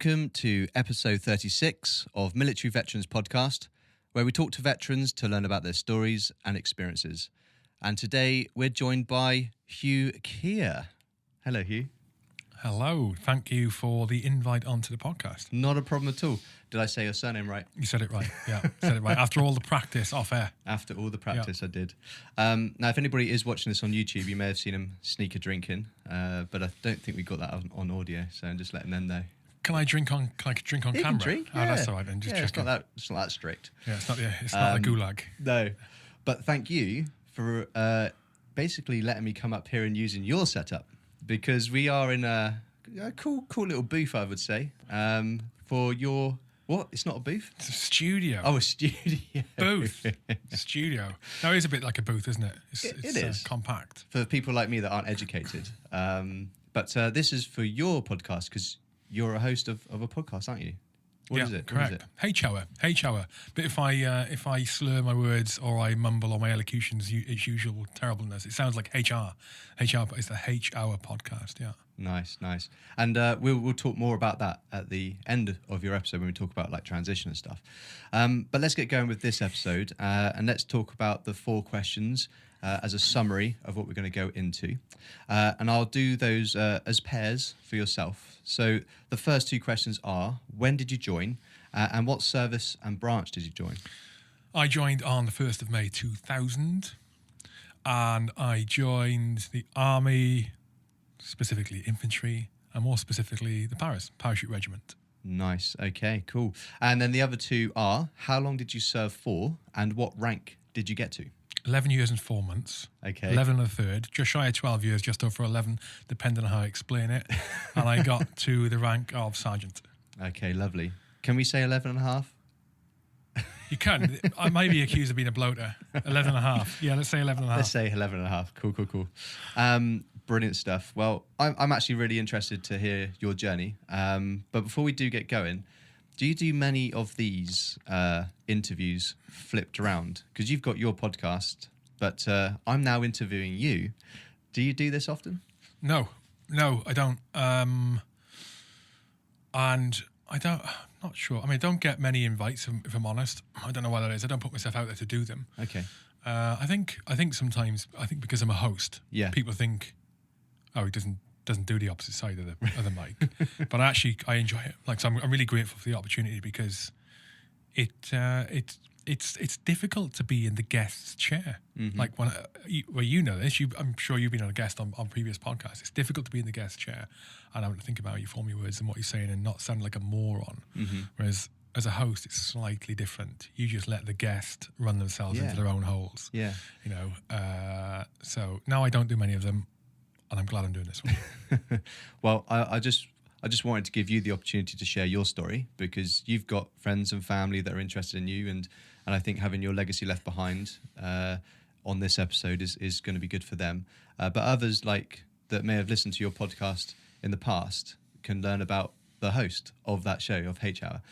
Welcome to episode 36 of Military Veterans Podcast, where we talk to veterans to learn about their stories and experiences. And today we're joined by Hugh Keir. Hello, Hugh. Hello. Thank you for the invite onto the podcast. Not a problem at all. Did I say your surname right? You said it right. Yeah, said it right. After all the practice off air. After all the practice, yeah. I did. Now, if anybody is watching this on YouTube, you may have seen him sneak a drink in, but I don't think we got that on audio, so I'm just letting them know. Can I drink on You camera? can drink, yeah. Oh, that's all right then. Just it's not that strict. Yeah, it's not the gulag. No, but thank you for basically letting me come up here and using your setup, because we are in a cool little booth, I would say, for your... What? It's not a booth? It's a studio. Oh, a studio. Booth. Studio. No, it is a bit like a booth, isn't it? It is. Compact. For people like me that aren't educated. But this is for your podcast, because you're a host of a podcast, aren't you? What is it? Correct. H-hour. But if I slur my words or I mumble or my elocutions, it's usual terribleness. It sounds like HR. But it's the H-hour podcast, yeah. Nice. And we'll talk more about that at the end of your episode when we talk about like transition and stuff. But let's get going with this episode and let's talk about the 4 questions as a summary of what we're going to go into. And I'll do those as pairs for yourself. So the first 2 questions are, when did you join and what service and branch did you join? I joined on the 1st of May 2000 and I joined the Army, specifically infantry, and more specifically the Parachute Regiment. Nice. Okay, cool. And then the other 2 are, how long did you serve for and what rank did you get to? 11 years and 4 months. Okay. 11 and a third. Just shy of 12 years, just over 11, depending on how I explain it. And I got to the rank of sergeant. Okay, lovely. Can we say 11 and a half? You can. I may be accused of being a bloater. 11 and a half. Yeah, let's say 11 and a half. Let's say 11 and a half. Cool. Brilliant stuff. Well, I'm actually really interested to hear your journey. But before we do get going, do you do many of these interviews flipped around? Because you've got your podcast, but I'm now interviewing you. Do you do this often? No, I don't. And I'm not sure. I mean, I don't get many invites, if I'm honest. I don't know why that is. I don't put myself out there to do them. Okay. I think sometimes, because I'm a host, people think, oh, he doesn't do the opposite side of the mic. But I enjoy it. Like, so I'm really grateful for the opportunity, because it's difficult to be in the guest's chair. Mm-hmm. Like you know this. I'm sure you've been on a guest on previous podcasts. It's difficult to be in the guest chair and having to think about how you form your words and what you're saying and not sound like a moron. Mm-hmm. Whereas as a host, it's slightly different. You just let the guest run themselves into their own holes. Yeah. You know. So now I don't do many of them. And I'm glad I'm doing this one. Well, I just wanted to give you the opportunity to share your story, because you've got friends and family that are interested in you, and I think having your legacy left behind on this episode is going to be good for them. But others that may have listened to your podcast in the past can learn about the host of that show, of H-Hour.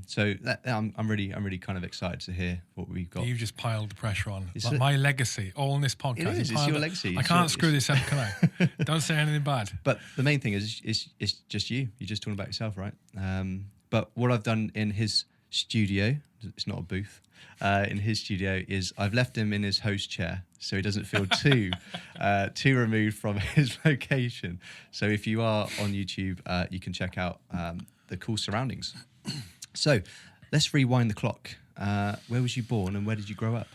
So I'm really kind of excited to hear what we've got. You've just piled the pressure on. My legacy, all in this podcast. It's your legacy. I can't screw this up, can I? Don't say anything bad. But the main thing is it's just you. You're just talking about yourself, right? But what I've done in his studio, it's not a booth, in his studio, is I've left him in his host chair so he doesn't feel too removed from his location. So if you are on YouTube, you can check out the cool surroundings. So let's rewind the clock. Where was you born and where did you grow up?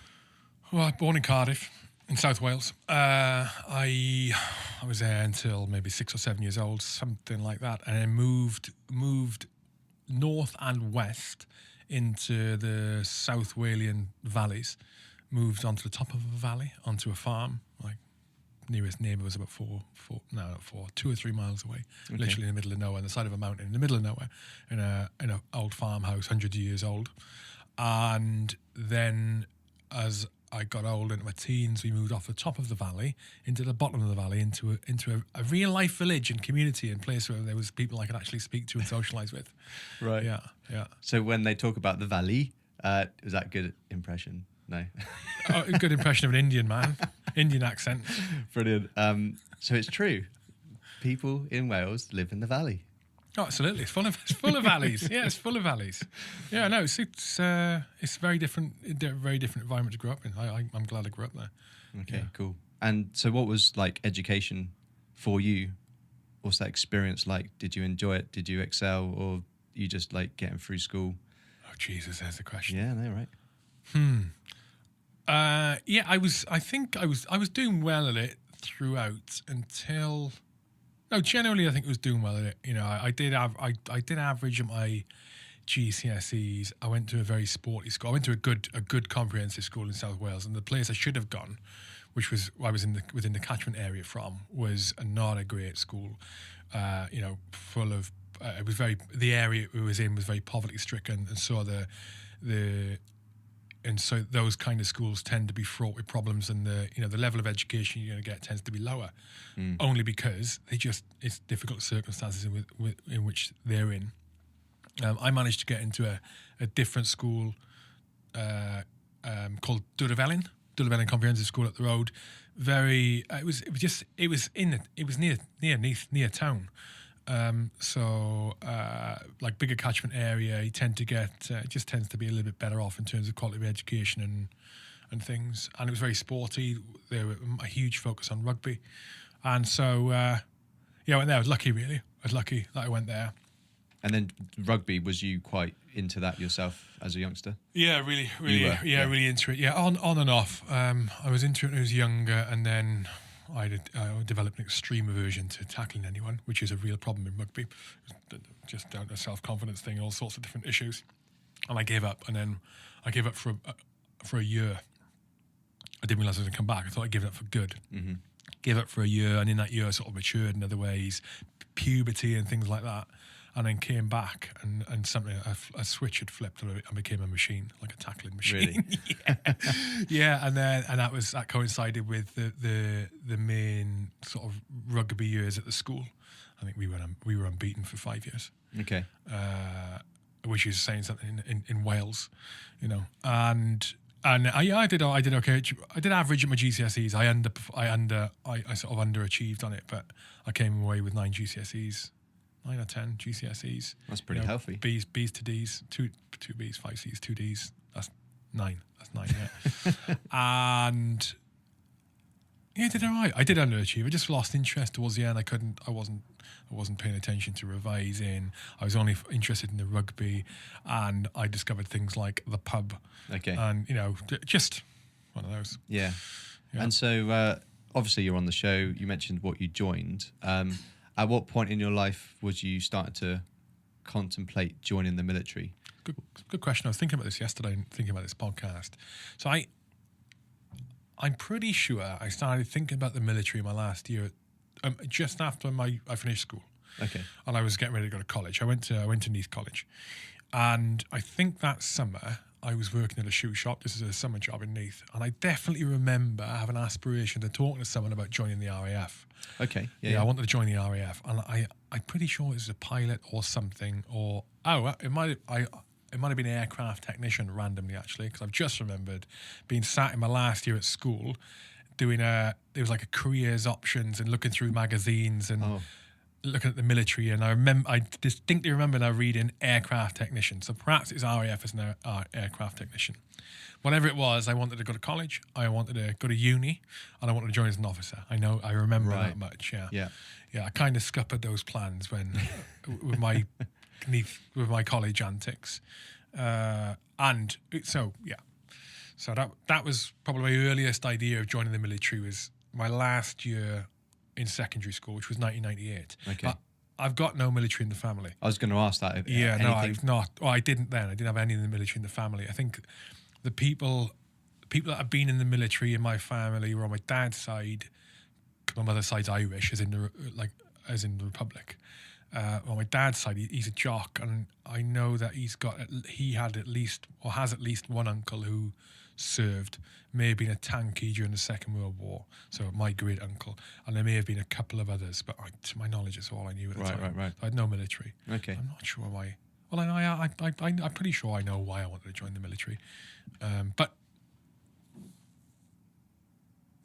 Well, I was born in Cardiff, in South Wales. I was there until maybe 6 or 7 years old, something like that, and then moved north and west into the South Walian valleys. Moved onto the top of a valley, onto a farm. Like, nearest neighbour was about 2 or 3 miles away. Okay. Literally in the middle of nowhere, on the side of a mountain, in the middle of nowhere, in a old farmhouse, 100 years old. And then, as I got old into my teens, we moved off the top of the valley into the bottom of the valley, into a real life village and community and place where there was people I could actually speak to and socialise with. Right. Yeah. So when they talk about the valley, was that a good impression? No. A good impression of an Indian man. Indian accent. Brilliant. So it's true. People in Wales live in the valley. Oh, absolutely. It's full of valleys. Yeah, it's full of valleys. Yeah, no, it's very different environment to grow up in. I'm glad I grew up there. Okay, Yeah. cool. And so what was like education for you? What's that experience like? Did you enjoy it? Did you excel, or you just like getting through school? Oh, Jesus, there's the question. Yeah, no, right. Yeah, I think I was doing well at it throughout until. No, generally I think I was doing well at it. You know, I did average at my GCSEs. I went to a very sporty school. I went to a good comprehensive school in South Wales, and the place I should have gone, which was I was within the catchment area from, was not a great school. You know, full of it was very the area it was in was very poverty stricken, and so so those kind of schools tend to be fraught with problems, and the level of education you're going to get tends to be lower, only because it's difficult circumstances in which they're in. I managed to get into a different school called Durvelin Comprehensive School up the road. It was near town. Like bigger catchment area, you tend to get it just tends to be a little bit better off in terms of quality of education and things. And it was very sporty. There were a huge focus on rugby, and so I went there. I was lucky, really. I was lucky that I went there. And then rugby, was you quite into that yourself as a youngster? Yeah, really into it. Yeah, on and off. I was into it when I was younger, and then I developed an extreme aversion to tackling anyone, which is a real problem in rugby, just down to a self-confidence thing, all sorts of different issues. And I gave up, and then I gave up for a year. I didn't realise I was going to come back. I thought I'd give it up for good. Mm-hmm. Gave up for a year, and in that year I sort of matured in other ways, puberty and things like that. And then came back, and something a switch had flipped, and I became a machine, like a tackling machine. Really? Yeah. And that coincided with the main sort of rugby years at the school. I think we were unbeaten for 5 years. Okay. Which is saying something in Wales, you know. And I did okay. I did average at my GCSEs. I sort of underachieved on it, but I came away with 9 GCSEs. 9 or 10 GCSEs. That's pretty healthy. B's to D's, two B's, 5 C's, 2 D's. That's 9. That's 9. Yeah. And yeah, I did all right. I did underachieve. I just lost interest towards the end. I wasn't paying attention to revising. I was only interested in the rugby, and I discovered things like the pub. Okay. And just one of those. Yeah. And so obviously you're on the show. You mentioned what you joined. At what point in your life was you starting to contemplate joining the military? Good question. I was thinking about this yesterday and thinking about this podcast. So I'm pretty sure I started thinking about the military in my last year, just after I finished school. Okay. And I was getting ready to go to college. I went to Neath College, and I think that summer I was working at a shoe shop. This is a summer job in Neath, and I definitely remember having an aspiration to talking to someone about joining the RAF. Okay. Yeah, I wanted to join the RAF, and I'm pretty sure it was a pilot or something, it might have been an aircraft technician randomly, actually, because I've just remembered being sat in my last year at school doing it was like a careers options and looking through magazines and looking at the military, and I distinctly remember now reading aircraft technician. So perhaps it's RAF as an aircraft technician. Whatever it was, I wanted to go to college, I wanted to go to uni, and I wanted to join as an officer. I remember that much. Yeah. I kind of scuppered those plans when with my college antics, and so that was probably my earliest idea of joining the military. Was my last year in secondary school, which was 1998. Okay. I've got no military in the family. I was going to ask that. No, I've not. Well, I didn't then. I didn't have any in the military in the family. I think the people that have been in the military in my family were on my dad's side. My mother's side's Irish, as in the Republic. On my dad's side, he's a jock, and I know that he has at least one uncle who served, may have been a tankie during the Second World War, so my great uncle, and there may have been a couple of others, but to my knowledge, it's all I knew at the time. Right. So I had no military. Okay. I'm not sure why. Well, I'm pretty sure I know why I wanted to join the military, but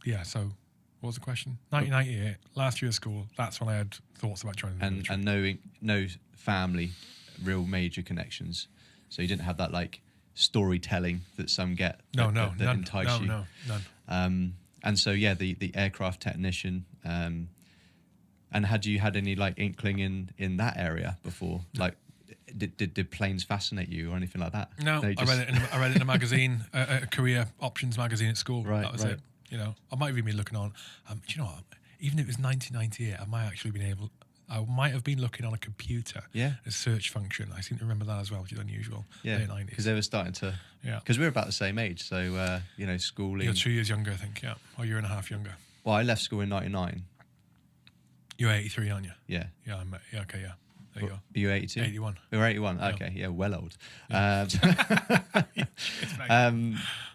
yeah. So What was the question? 1998, last year of school. That's when I had thoughts about joining the military. And no family, real major connections. So you didn't have that like storytelling that some get. No, that none. entice you. No, none. And so the aircraft technician. And had you had any like inkling in that area before? Like, did planes fascinate you or anything like that? No, I read it in a magazine, a career options magazine at school. Right, that was it. You know, I might have been looking on. Do you know what? Even if it was 1998, I might have been looking on a computer. Yeah. A search function. I seem to remember that as well, which is unusual. Yeah. Because they were starting to. Yeah. Because we're about the same age, so schooling. You're 2 years younger, I think. Yeah, or a year and a half younger. Well, I left school in '99. You're 83, aren't you? Yeah. Yeah. Okay. Yeah. There you go. Are you 82? 81. You're 81. Okay. Yeah. Well old. Yeah.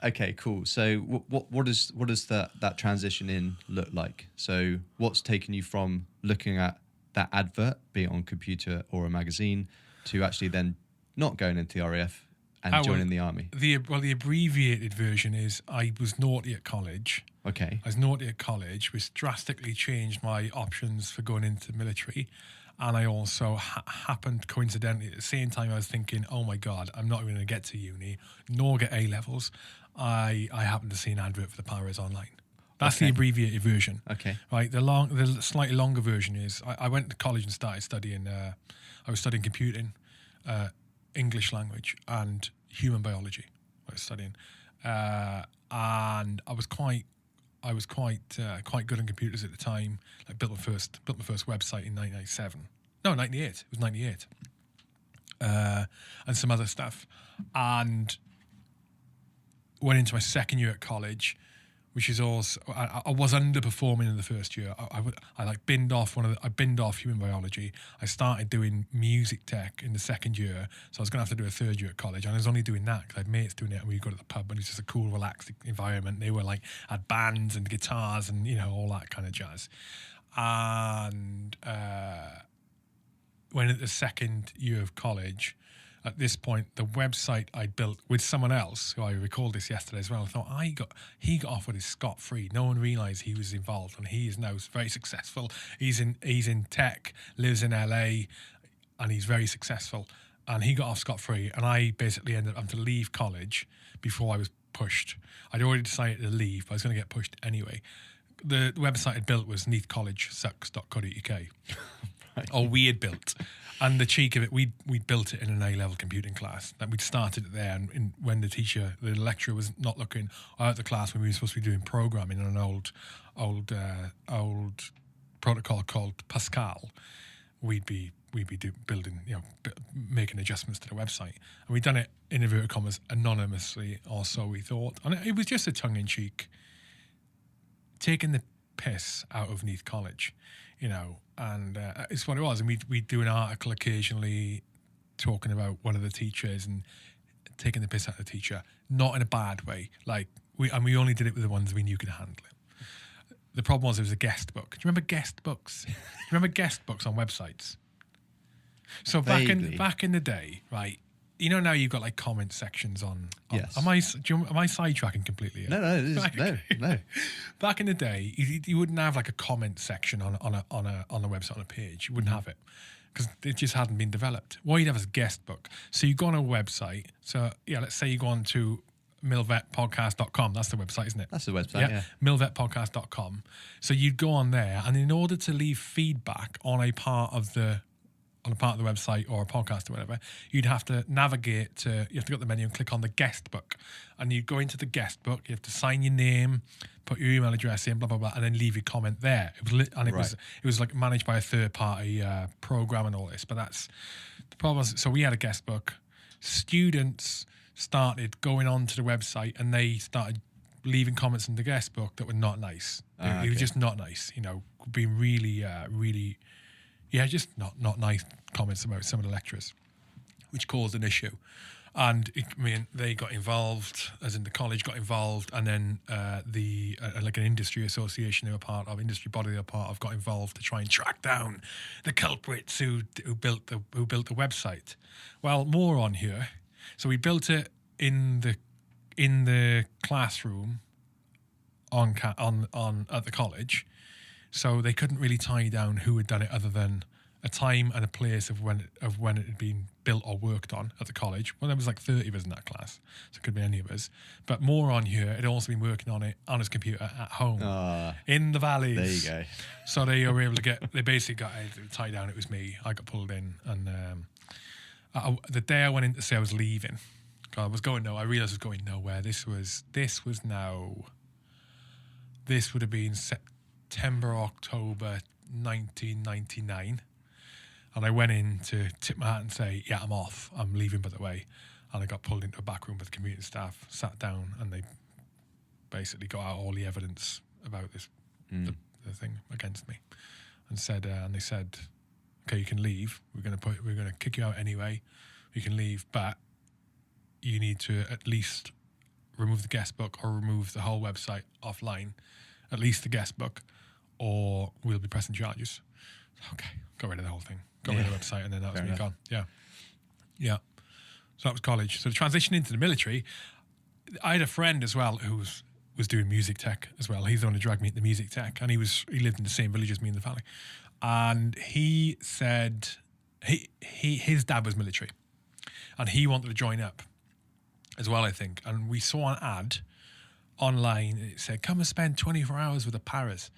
Okay. Cool. So what does that transition in look like? So what's taken you from looking at that advert, be it on computer or a magazine, to actually then not going into the RAF and joining the army? The abbreviated version is I was naughty at college. Okay. I was naughty at college, which drastically changed my options for going into the military. And I also happened coincidentally at the same time I was thinking, oh my God, I'm not even going to get to uni, nor get A-levels. I happened to see an advert for the Paras online. That's the abbreviated version. Okay. Right. The slightly longer version is I went to college and started studying. I was studying computing, English language, and human biology. I was studying, and I was quite good on computers at the time. Like built my first website in 1997. No, 98. It was 98. And some other stuff, and went into my second year at college, which is also I was underperforming in the first year. I binned off human biology. I started doing music tech in the second year, so I was going to have to do a third year at college, and I was only doing that because I had mates doing it, and we'd go to the pub, and it's just a cool, relaxed environment. They were had bands and guitars and all that kind of jazz. And when at the second year of college, at this point, the website I built with someone else, who I recalled this yesterday as well, I thought he got off with his scot-free. No one realised he was involved, and he is now very successful. He's in tech, lives in LA, and he's very successful. And he got off scot-free, and I basically ended up having to leave college before I was pushed. I'd already decided to leave, but I was going to get pushed anyway. The website I'd built was neathcollegesucks.co.uk. Right. Or we had built. And the cheek of it, we built it in an A-level computing class. That we'd started it there, and when the lecturer was not looking out the class, when we were supposed to be doing programming on an old protocol called Pascal, we'd be building, making adjustments to the website, and we'd done it in inverted commas anonymously, or so we thought, and it was just a tongue-in-cheek, taking the piss out of Neath College. And it's what it was. And we'd do an article occasionally talking about one of the teachers and taking the piss out of the teacher, not in a bad way. We only did it with the ones we knew could handle it. The problem was it was a guest book. Do you remember guest books? Do you remember guest books on websites? So back in the day, right? Now you've got comment sections on. Yes. Am I sidetracking completely? No. No. Back in the day, you wouldn't have a comment section on a website, on a page. You wouldn't have it because it just hadn't been developed. What you'd have is a guest book. So you go on a website. So let's say you go on to milvetpodcast.com. That's the website, isn't it? That's the website. Yeah. Milvetpodcast.com. So you'd go on there, and in order to leave feedback on a part of the website or a podcast or whatever, you'd have to navigate to, you have to go to the menu and click on the guest book. And you go into the guest book, you have to sign your name, put your email address in, blah, blah, blah, and then leave your comment there. It was managed by a third party program and all this. But that's the problem. So we had a guest book. Students started going onto the website, and they started leaving comments in the guest book that were not nice. It was just not nice, being really, really... Yeah, just not nice comments about some of the lecturers, which caused an issue. And they got involved, as in the college got involved, and then an industry association industry body they were part of, got involved to try and track down the culprits who built the website. Well, more on here. So we built it in the classroom on at the college, so they couldn't really tie down who had done it other than a time and a place of when it had been built or worked on at the college. Well, there was like 30 of us in that class, so it could be any of us. But more on here, had also been working on it on his computer at home in the valleys. There you go. So they were able to get. They basically got tied down. It was me. I got pulled in, and the day I went in to say I was leaving, I was going no. I realised I was going nowhere. This would have been September, October 1999. And I went in to tip my hat and say, yeah, I'm off. I'm leaving, by the way. And I got pulled into a back room with the community staff, sat down, and they basically got out all the evidence about this, the thing against me, and they said, okay, you can leave. We're going to kick you out anyway. You can leave, but you need to at least remove the guest book or remove the whole website offline, at least the guest book, or we'll be pressing charges. Okay, got rid of the whole thing. Got rid of the website, and then that was me gone. Yeah. So that was college. So the transition into the military, I had a friend as well who was doing music tech as well. He's the one who dragged me into music tech, and he lived in the same village as me in the valley. And he said his dad was military, and he wanted to join up as well, I think. And we saw an ad online, and it said, "Come and spend 24 hours with the Paras."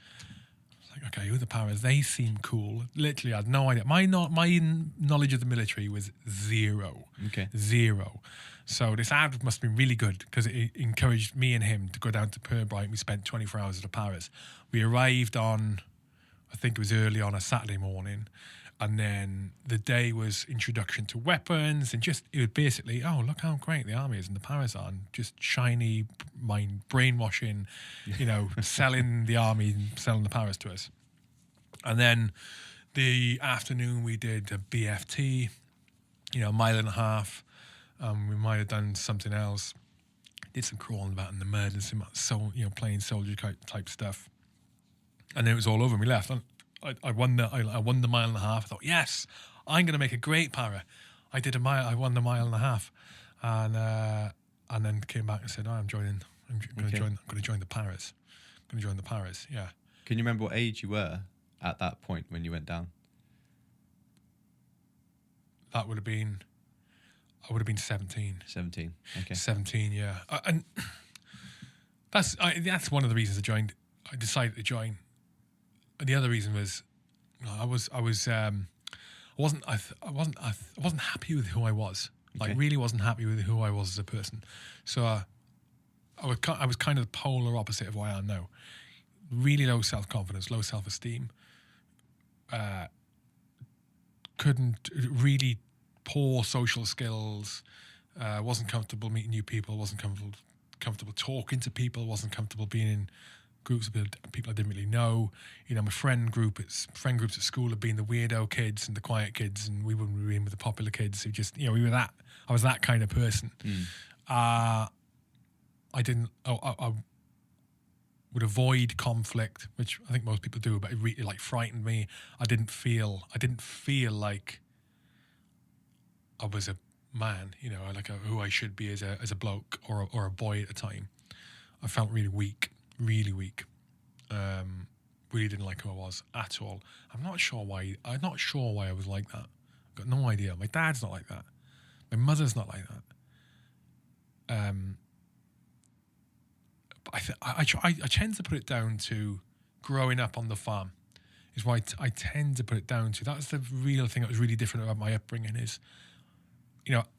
Like, okay, who are the Paras? They seem cool. Literally, I had no idea. My knowledge of the military was zero. Okay. Zero. So this ad must have been really good because it encouraged me and him to go down to Purbright. We spent 24 hours at the Paras. We arrived on, I think it was early on a Saturday morning. And then the day was introduction to weapons, and just it was basically, oh, look how great the army is and the Paras are, and just shiny mind brainwashing, selling the army and selling the Paras to us. And then the afternoon we did a BFT, a mile and a half. We might have done something else. Did some crawling about in the mud and some playing soldier type stuff. And then it was all over and we left. I won the mile and a half. I thought, yes, I'm going to make a great para. I did a mile. I won the mile and a half, and then came back and said, I'm going to join the Paras. I'm going to join the Paras. Yeah. Can you remember what age you were at that point when you went down? I would have been 17. 17. Okay. 17. Yeah. And that's one of the reasons I decided to join. And the other reason was, I wasn't happy with who I was. Okay. Like, really wasn't happy with who I was as a person. So I was kind of the polar opposite of what I am now. Really low self-confidence, low self-esteem. Couldn't really poor social skills. Wasn't comfortable meeting new people. Wasn't comfortable talking to people. Wasn't comfortable being in groups of people I didn't really know. My friend groups at school had been the weirdo kids and the quiet kids, and we wouldn't be in with the popular kids who just, we were that. I was that kind of person. I would avoid conflict, which I think most people do, but it really frightened me. I didn't feel like I was a man, who I should be as a bloke or a boy at the time. I felt really weak. Really weak. Really didn't like who I was at all. I'm not sure why I was like that. Got no idea. My dad's not like that. My mother's not like that. But I tend to put it down to growing up on the farm. Is why I tend to put it down to. That's the real thing that was really different about my upbringing. Is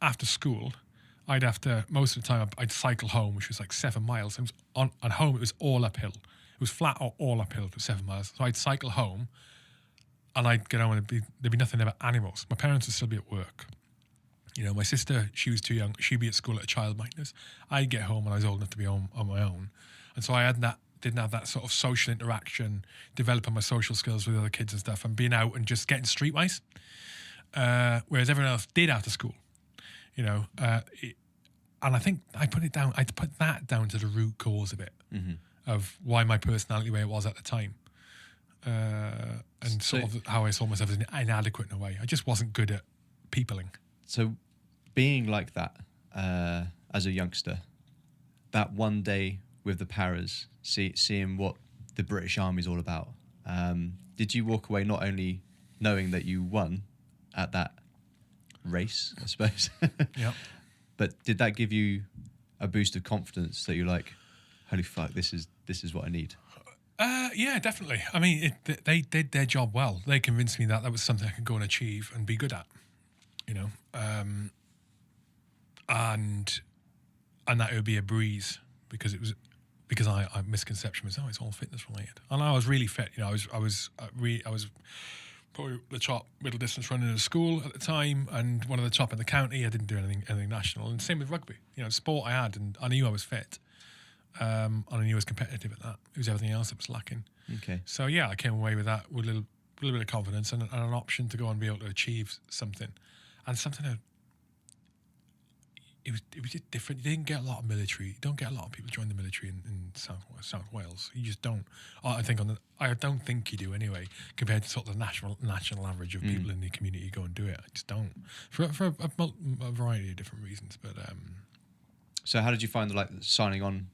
after school, most of the time I'd cycle home, which was like 7 miles. At home, it was all uphill. It was flat or all uphill for 7 miles. So I'd cycle home, and I'd get home, and there'd be nothing about animals. My parents would still be at work. My sister, she was too young. She'd be at school at a childminders. I'd get home when I was old enough to be home on my own. And so I didn't have that sort of social interaction, developing my social skills with other kids and stuff, and being out and just getting streetwise. Whereas everyone else did after school. And I think I put that down to the root cause of it, of why my personality the way it was at the time, and sort of how I saw myself as inadequate in a way. I just wasn't good at peopling. So being like that as a youngster, that one day with the paras, seeing what the British Army's all about. Did you walk away not only knowing that you won at that race, I suppose, Yeah. but did that give you a boost of confidence that you're like, holy fuck, this is what I need? Yeah, definitely. I mean, they did their job well. They convinced me that was something I could go and achieve and be good at, you know, and that it would be a breeze because I misconception was, it's all fitness related, and I was really fit. You know, I was probably the top middle distance runner in school at the time, and one of the top in the county. I didn't do anything national, and same with rugby. You know, sport I had, and I knew I was fit. And I knew I was competitive at that. It was everything else that was lacking. Okay. So yeah, I came away with that with a little bit of confidence and an option to go and be able to achieve something, and something that it was just different. You didn't get a lot of military. You don't get a lot of people join the military in South Wales. You just don't. I don't think you do anyway, compared to sort of the national average of people in the community who go and do it. I just don't for a variety of different reasons. But so how did you find the signing on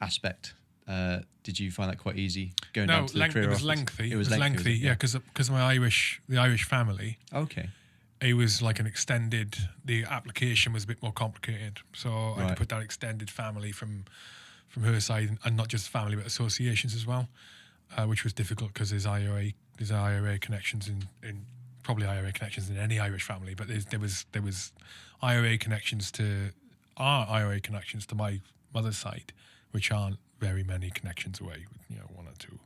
aspect? Did you find that quite easy going down to the career it was office? lengthy. It was lengthy, yeah, because my the Irish family. Okay. It was like an extended. The application was a bit more complicated, so I had to put that extended family from her side, and not just family but associations as well, which was difficult because there's IRA connections in probably IRA connections in any Irish family, but there was IRA connections to my mother's side, which aren't very many connections away, one or two,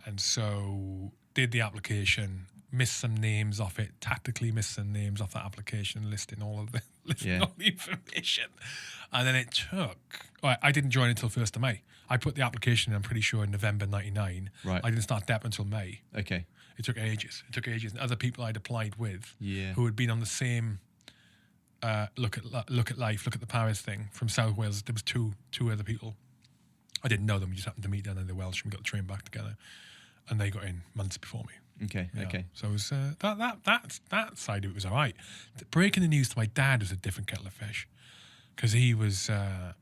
and so did the application, missed some names off it, tactically missed some names off that application, listing all the information, and then it took. I didn't join until 1st of May. I put the application in, I'm pretty sure, in November '99. Right. I didn't start DEP until May. Okay. It took ages. And other people I'd applied with, Yeah, who had been on the same. Look at life, look at the Paris thing from South Wales. There was two other people. I didn't know them. We just happened to meet down in the Welsh, and we got the train back together, and they got in months before me. Okay. Yeah. Okay. So it was that side of it was all right. Breaking the news to my dad was a different kettle of fish, because he was, I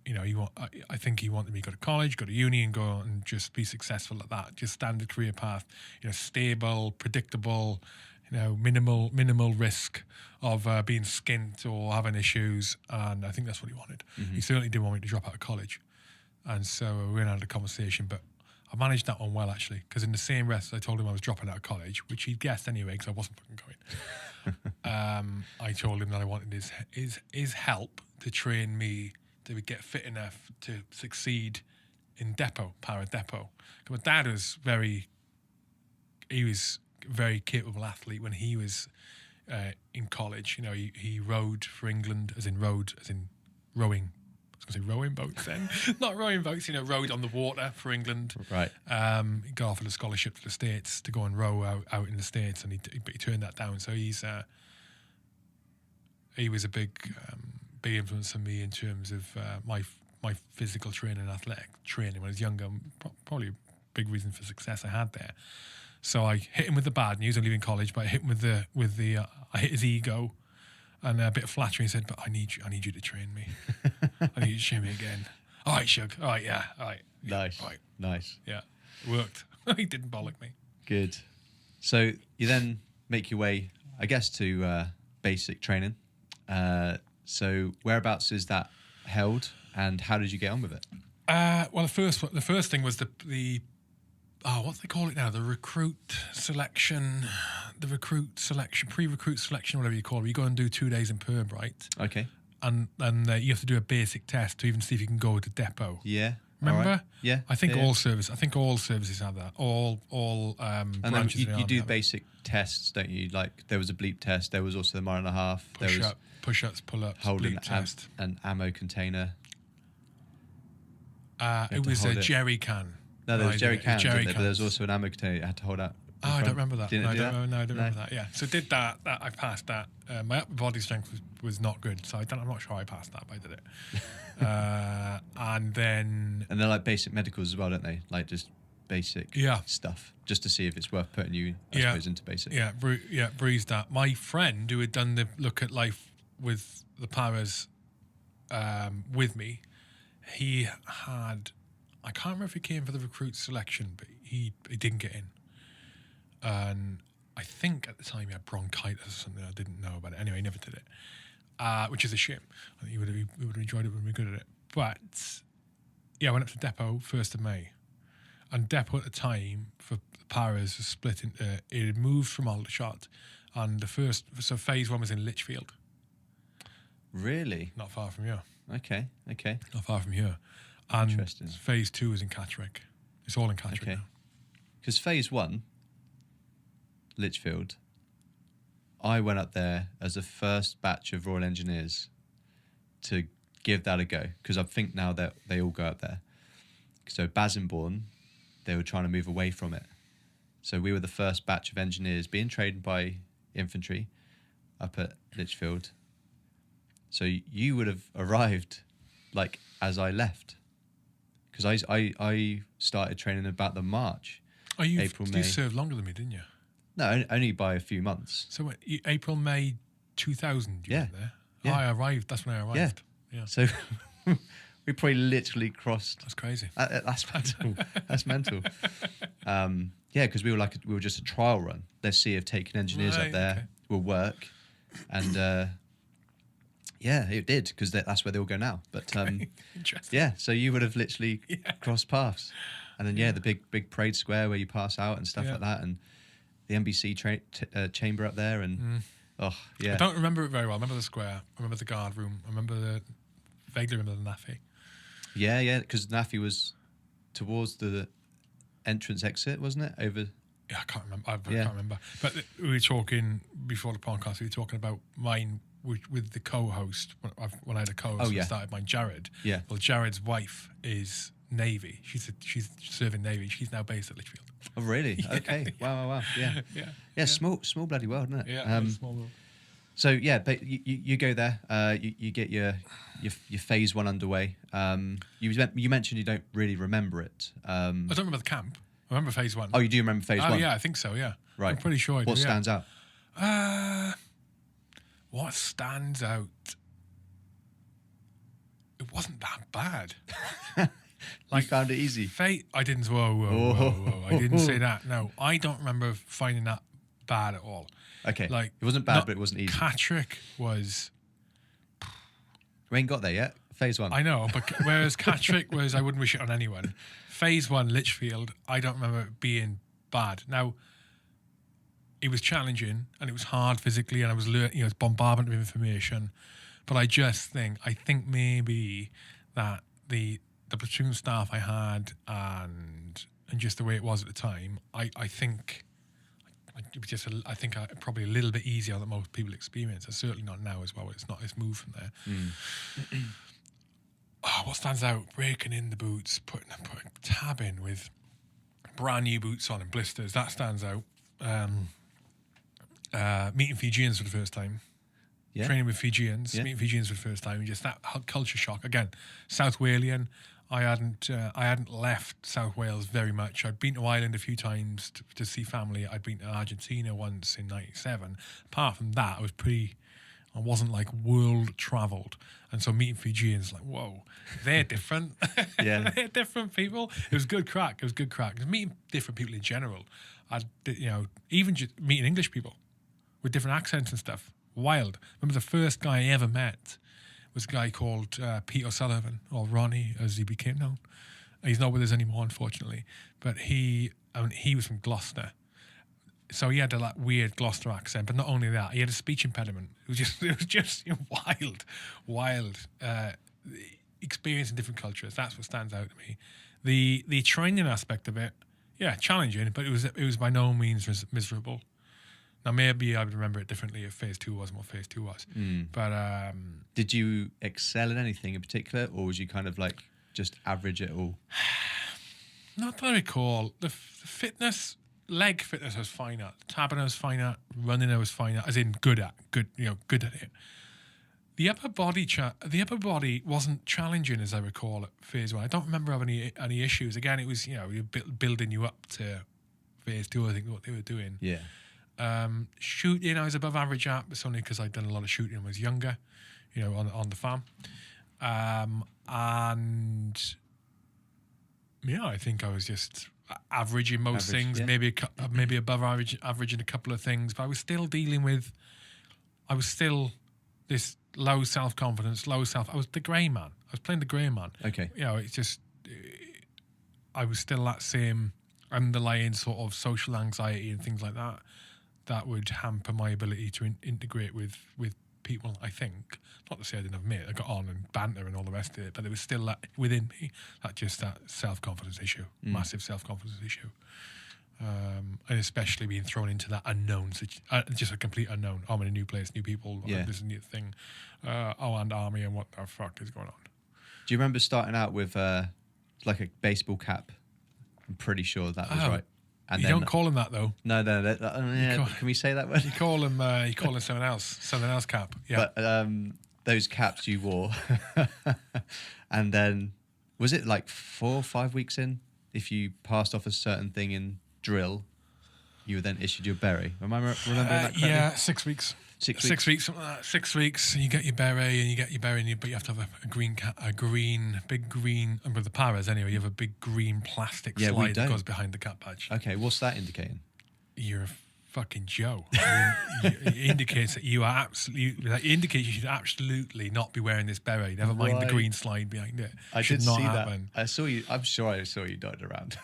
think he wanted me to go to college, go to uni, and go and just be successful at that. Just standard career path, stable, predictable. Minimal risk of being skint or having issues, and I think that's what he wanted. He certainly didn't want me to drop out of college, and so we went out of conversation. But I managed that one well, actually, because in the same breath I told him I was dropping out of college, which he'd guessed anyway, because I wasn't fucking going. I told him that I wanted his help to train me to get fit enough to succeed in para depot. My dad was very capable athlete when he was in college. He rowed for England, as in rowing. I was going to say rowing boats then. Not rowing boats, rowed on the water for England. Right. He got offered a scholarship to the States to go and row out in the States, and he turned that down. So he was a big influence on me in terms of my physical training and athletic training when I was younger. Probably a big reason for success I had there. So I hit him with the bad news. I'm leaving college, but I hit him with the I hit his ego and a bit of flattery. He said, "But I need you to train me. I need you to train me again." All right, Shug. All right, yeah. All right. Nice. Yeah, right. Nice. Yeah, it worked. He didn't bollock me. Good. So you then make your way, I guess, to basic training. So whereabouts is that held, and how did you get on with it? Well, the first thing was the what do they call it now? The pre-recruit selection, whatever you call it. You go and do 2 days in Perm, right? Okay. And you have to do a basic test to even see if you can go to depot. Yeah. Remember? Right. Yeah. I think yeah. all services have that. All and branches. Then you do basic tests, don't you? Like there was a bleep test. There was also the mile and a half. Push-ups, pull-ups, holding bleep test. An ammo container. It was a jerry can. No, there was jerry cans, but there was also an ammo container you had to hold out. I don't remember that. Didn't I do don't that? remember that. Yeah, so did that. I passed that. My upper body strength was not good, so I'm not sure I passed that, but I did it. And they're like basic medicals as well, don't they? Like just basic stuff, just to see if it's worth putting you, I suppose, into basic. Yeah, breezed that. My friend who had done the look at life with the paras with me, he had, I can't remember if he came for the recruit selection, but he didn't get in. And I think at the time he had bronchitis or something. I didn't know about it. Anyway, he never did it, which is a shame. I think he would have enjoyed it when we were good at it. But yeah, I went up to Depot 1st of May. And Depot at the time for the Paras was split into, it had moved from Aldershot. And so phase 1 was in Lichfield. Really? Not far from here. Okay. Not far from here. And Interesting. phase 2 is in Catterick. It's all in Catterick Okay. now. Because phase 1, Lichfield, I went up there as the first batch of Royal Engineers to give that a go, because I think now that they all go up there. So Basinbourne, they were trying to move away from it. So we were the first batch of engineers being trained by infantry up at Lichfield. So you would have arrived like as I left, because I started training about the March. Oh, you April, May. served longer than me, didn't you? No, only by a few months. So what, April, May 2000 you went there? Yeah. I arrived, that's when I arrived. Yeah. So we probably literally crossed. That's crazy. That's mental. That's mental. Yeah, because we were just a trial run. Let's see if taking engineers up there will work, and yeah, it did, because that's where they all go now. But Interesting. yeah, so you would have literally crossed paths, and then the big parade square where you pass out and stuff like that, and the NBC chamber up there, and oh yeah. I don't remember it very well. I remember the square. I remember the guard room. I vaguely remember the NAFI. Yeah, because NAFI was towards the entrance exit, wasn't it? Over. Yeah, I can't remember. I can't remember. But we were talking before the podcast. We were talking about mine with the co-host when I had a co-host. I started mine, Jared. Yeah. Well, Jared's wife is Navy. She's serving Navy. She's now based at Lichfield. Oh, really? Yeah. Okay. Wow. Yeah. Small bloody world, isn't it? Yeah. Small world. So yeah, but you go there. You get your phase 1 underway. You mentioned you don't really remember it. I don't remember the camp. I remember phase 1. Oh, you do remember phase 1? Yeah, I think so. Yeah. Right. I'm pretty sure I do. What stands out? What stands out? It wasn't that bad. You found it easy. I didn't. Whoa. I didn't say that. No, I don't remember finding that bad at all. Okay. Like, it wasn't bad, but it wasn't easy. Catterick was. We ain't got there yet. Phase 1. I know, but whereas Catterick was, I wouldn't wish it on anyone. Phase 1, Lichfield, I don't remember it being bad. Now, it was challenging and it was hard physically, and I was learning, it's bombardment of information. But I think maybe that the platoon staff I had and just the way it was at the time, I think it was just probably a little bit easier than most people experience. It's certainly not now as well. It's moved from there. What stands out? Breaking in the boots, putting a tab in with brand new boots on and blisters. That stands out. Meeting Fijians for the first time. Yeah. Training with Fijians. Meeting Fijians for the first time. Just that culture shock. Again, South Walian. I hadn't left South Wales very much. I'd been to Ireland a few times to see family. I'd been to Argentina once in '97. Apart from that, I wasn't like world travelled. And so meeting Fijians, like, whoa, they're different. Yeah. They're different people. It was good crack. Just meeting different people in general. Even just meeting English people with different accents and stuff. Wild. Remember the first guy I ever met was a guy called Pete O'Sullivan, or Ronnie, as he became known. He's not with us anymore, unfortunately. But he was from Gloucester. So he had that weird Gloucester accent, but not only that, he had a speech impediment. It was just wild experience in different cultures. That's what stands out to me. The training aspect of it, challenging, but it was by no means miserable. Now maybe I would remember it differently if phase 2 wasn't what phase 2 was. But did you excel in anything in particular, or was you kind of like just average it all? Not that I recall. The fitness. Leg fitness I was fine at. Tabbing I was fine at. Running I was fine at. As in good at it. The upper body wasn't challenging as I recall at phase 1. I don't remember having any issues. Again, it was building you up to phase 2. I think what they were doing. Yeah. Shooting I was above average at, but it's only because I'd done a lot of shooting when I was younger. On the farm. And yeah, I think I was just average in most things, yeah. maybe above average in a couple of things, but I was still this low self-confidence, I was the grey man. I was playing the grey man. Okay. You know, it's just, I was still that same underlying sort of social anxiety and things like that would hamper my ability to integrate with people, I think. Not to say I didn't have mates, I got on and banter and all the rest of it, but there was still that within me, that self-confidence issue, massive self-confidence issue. And especially being thrown into that unknown, just a complete unknown. I'm in a new place, new people, this new thing. And army, and what the fuck is going on? Do you remember starting out with like a baseball cap? I'm pretty sure that was right. And you don't call him that though. No. Yeah, can we say that word? You call him something else cap. Yeah. But those caps you wore, and then was it like 4 or 5 weeks in? If you passed off a certain thing in drill, you were then issued your beret. Am I remembering that correctly? Yeah, 6 weeks. 6 weeks. 6 weeks, something like that. 6 weeks, and you get your beret, but you have to have big green, and with the paras anyway, you have a big green plastic slide that goes behind the cap badge. Okay, what's that indicating? You're a fucking Joe. I mean, it indicates that you are you should absolutely not be wearing this beret. Never mind the green slide behind it. I should did not see happen. that. I saw you. I'm sure I saw you dotted around.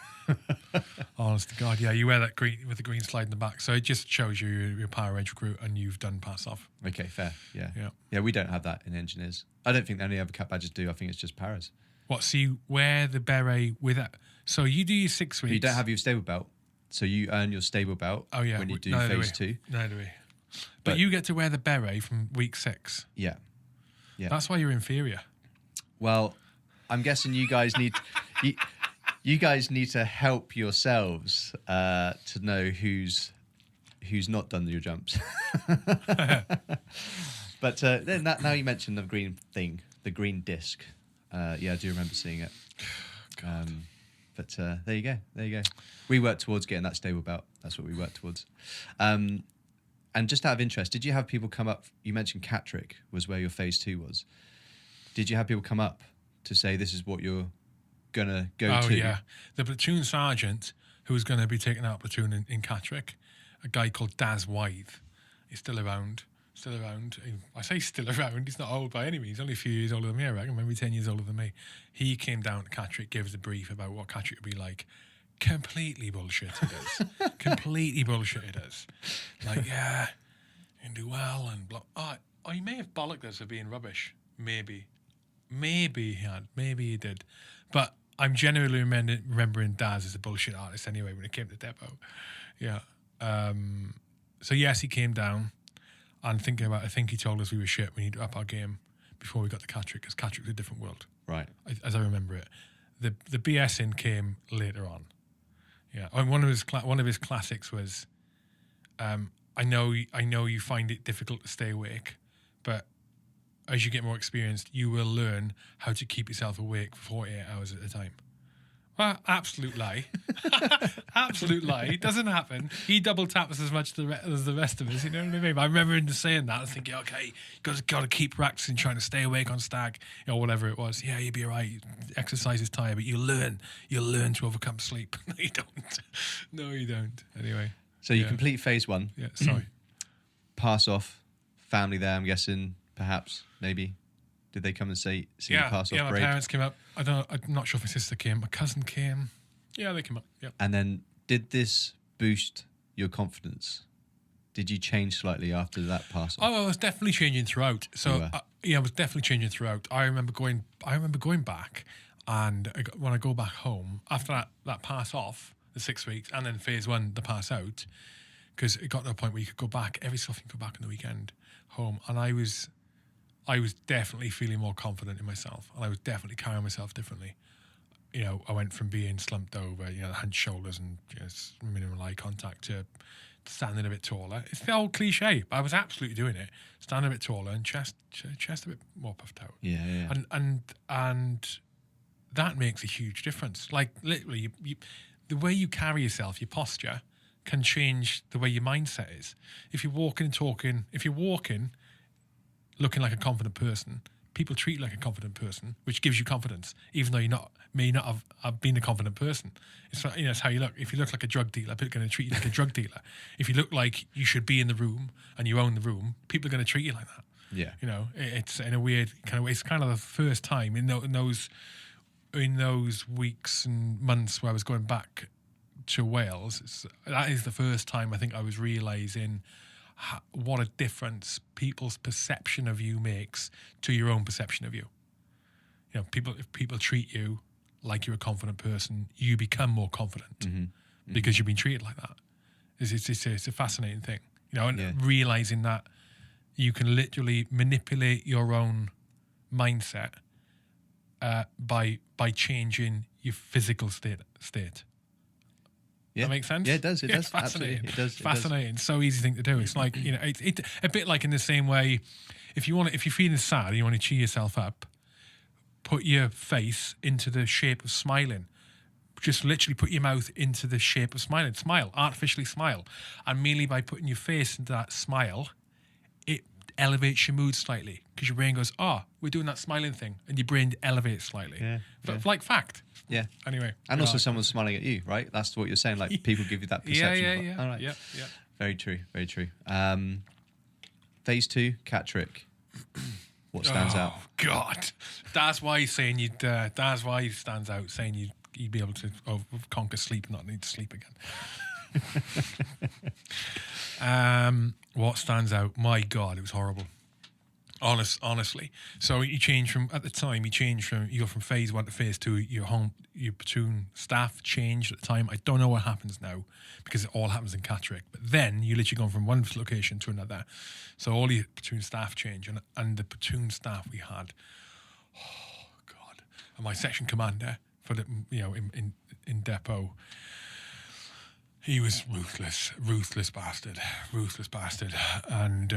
Honest to God, yeah, you wear that green with the green slide in the back, so it just shows you're a Power Edge recruit and you've done pass off. Okay, fair. Yeah. We don't have that in engineers. I don't think any other cap badges do. I think it's just paras. What? So you wear the beret with it? So you do your 6 weeks. But you don't have your stable belt, so you earn your stable belt. Oh yeah, when you do phase 2. Neither do we. But you get to wear the beret from week 6. Yeah. That's why you're inferior. Well, I'm guessing you guys need. You guys need to help yourselves to know who's not done your jumps. But then now you mentioned the green thing, the green disc. I do remember seeing it. But there you go. We worked towards getting that stable belt. That's what we worked towards. And just out of interest, did you have people come up? You mentioned Catterick was where your phase 2 was. Did you have people come up to say this is what you're gonna go to? Oh yeah, the platoon sergeant who was going to be taking out platoon in Catterick, a guy called Daz Wythe. He's still around. I say still around. He's not old by any means. He's only a few years older than me, I reckon. Maybe 10 years older than me. He came down to Catterick, gave us a brief about what Catterick would be like. Completely bullshitted us. Completely bullshitted us. Like, yeah, you can do well and blah. Oh, he may have bollocked us for being rubbish. Maybe he had. Maybe he did. But I'm genuinely remembering Daz as a bullshit artist anyway when it came to depot. Yeah. So yes, he came down, and I think he told us we were shit. We need to up our game before we got to Catterick, because Catterick's a different world. Right. As I remember it, the BSing came later on. Yeah. And one of his classics was, I know you find it difficult to stay awake, but as you get more experienced, you will learn how to keep yourself awake for 48 hours at a time. Well, absolute lie. Absolute lie. It doesn't happen. He double taps as much as the rest of us, you know what I mean? I remember him saying that. I was thinking, okay, got to keep practicing trying to stay awake on stag, or whatever it was. Yeah, you'll be all right. Exercise is tired, but you'll learn to overcome sleep. No, you don't. Anyway. So you complete phase 1. Yeah, sorry. Pass off. Family there, I'm guessing, perhaps, maybe. Did they come and see you pass off? Yeah, my parents came up. I'm not sure if my sister came. My cousin came. Yeah, they came up. Yeah. And then, did this boost your confidence? Did you change slightly after that pass off? Oh, I was definitely changing throughout. So I was definitely changing throughout. I remember going back, and when I go back home after that pass off, the 6 weeks, and then phase 1, the pass out, because it got to a point where you could go back every so often. Go back on the weekend home, and I was definitely feeling more confident in myself, and I was definitely carrying myself differently. You know, I went from being slumped over, hunched shoulders and minimal eye contact, to standing a bit taller. It's the old cliche, but I was absolutely doing it. Standing a bit taller and chest a bit more puffed out. Yeah. And that makes a huge difference. Like literally, the way you carry yourself, your posture, can change the way your mindset is. If you're walking looking like a confident person, people treat you like a confident person, which gives you confidence, even though may not have been a confident person. It's like, it's how you look. If you look like a drug dealer, people are going to treat you like a drug dealer. If you look like you should be in the room and you own the room, people are going to treat you like that. Yeah. It's in a weird kind of way. It's kind of the first time in those weeks and months where I was going back to Wales. That is the first time I think I was realising what a difference people's perception of you makes to your own perception of you. If people treat you like you're a confident person, you become more confident because you've been treated like that. It's a fascinating thing, and realising that you can literally manipulate your own mindset by changing your physical state. Yeah. That makes sense? Yeah, it does. It does. Fascinating. Absolutely. It does. Fascinating. So easy thing to do. It's like, it's a bit like in the same way, if you're feeling sad and you want to cheer yourself up, put your face into the shape of smiling. Just literally put your mouth into the shape of smiling. Smile. Artificially smile. And merely by putting your face into that smile, it elevates your mood slightly, because your brain goes, we're doing that smiling thing, and your brain elevates slightly. Like fact. Yeah. Anyway. And also someone's smiling at you, right? That's what you're saying. Like, people give you that perception. Yeah. All right. Yeah. Very true. Very true. Phase 2, Catterick. What stands out? Oh God, that's why he's saying you'd. That's why he stands out, saying you'd be able to conquer sleep, and not need to sleep again. What stands out? My God, it was horrible. Honestly. So you go from phase 1 to phase 2. Your platoon staff changed at the time. I don't know what happens now, because it all happens in Catterick. But then you literally go from one location to another. So all your platoon staff change, and the platoon staff we had, oh God, and my section commander for the in depot. He was ruthless bastard, and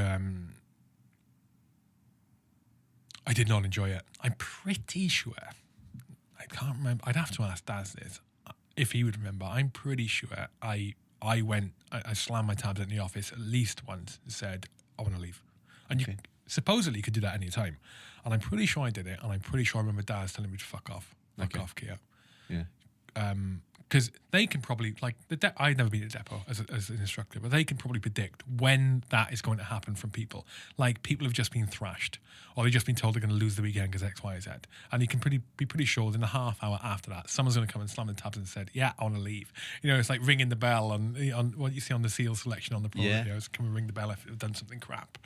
I did not enjoy it. I'm pretty sure, I can't remember, I'd have to ask Daz this, if he would remember. I'm pretty sure I slammed my tabs in the office at least once and said, I want to leave. And you supposedly you could do that any time. And I'm pretty sure I did it, and I'm pretty sure I remember Daz telling me to fuck off, Keir. Yeah. Because they can probably, like, I've never been at a depot as an instructor, but they can probably predict when that is going to happen from people. Like, people have just been thrashed, or they've just been told they're going to lose the weekend because X, Y, Z. And you can be pretty sure within a half hour after that, someone's going to come and slam the tabs and said, yeah, I want to leave. It's like ringing the bell on what you see on the SEAL selection on the pro videos. Come and ring the bell if you've done something crap,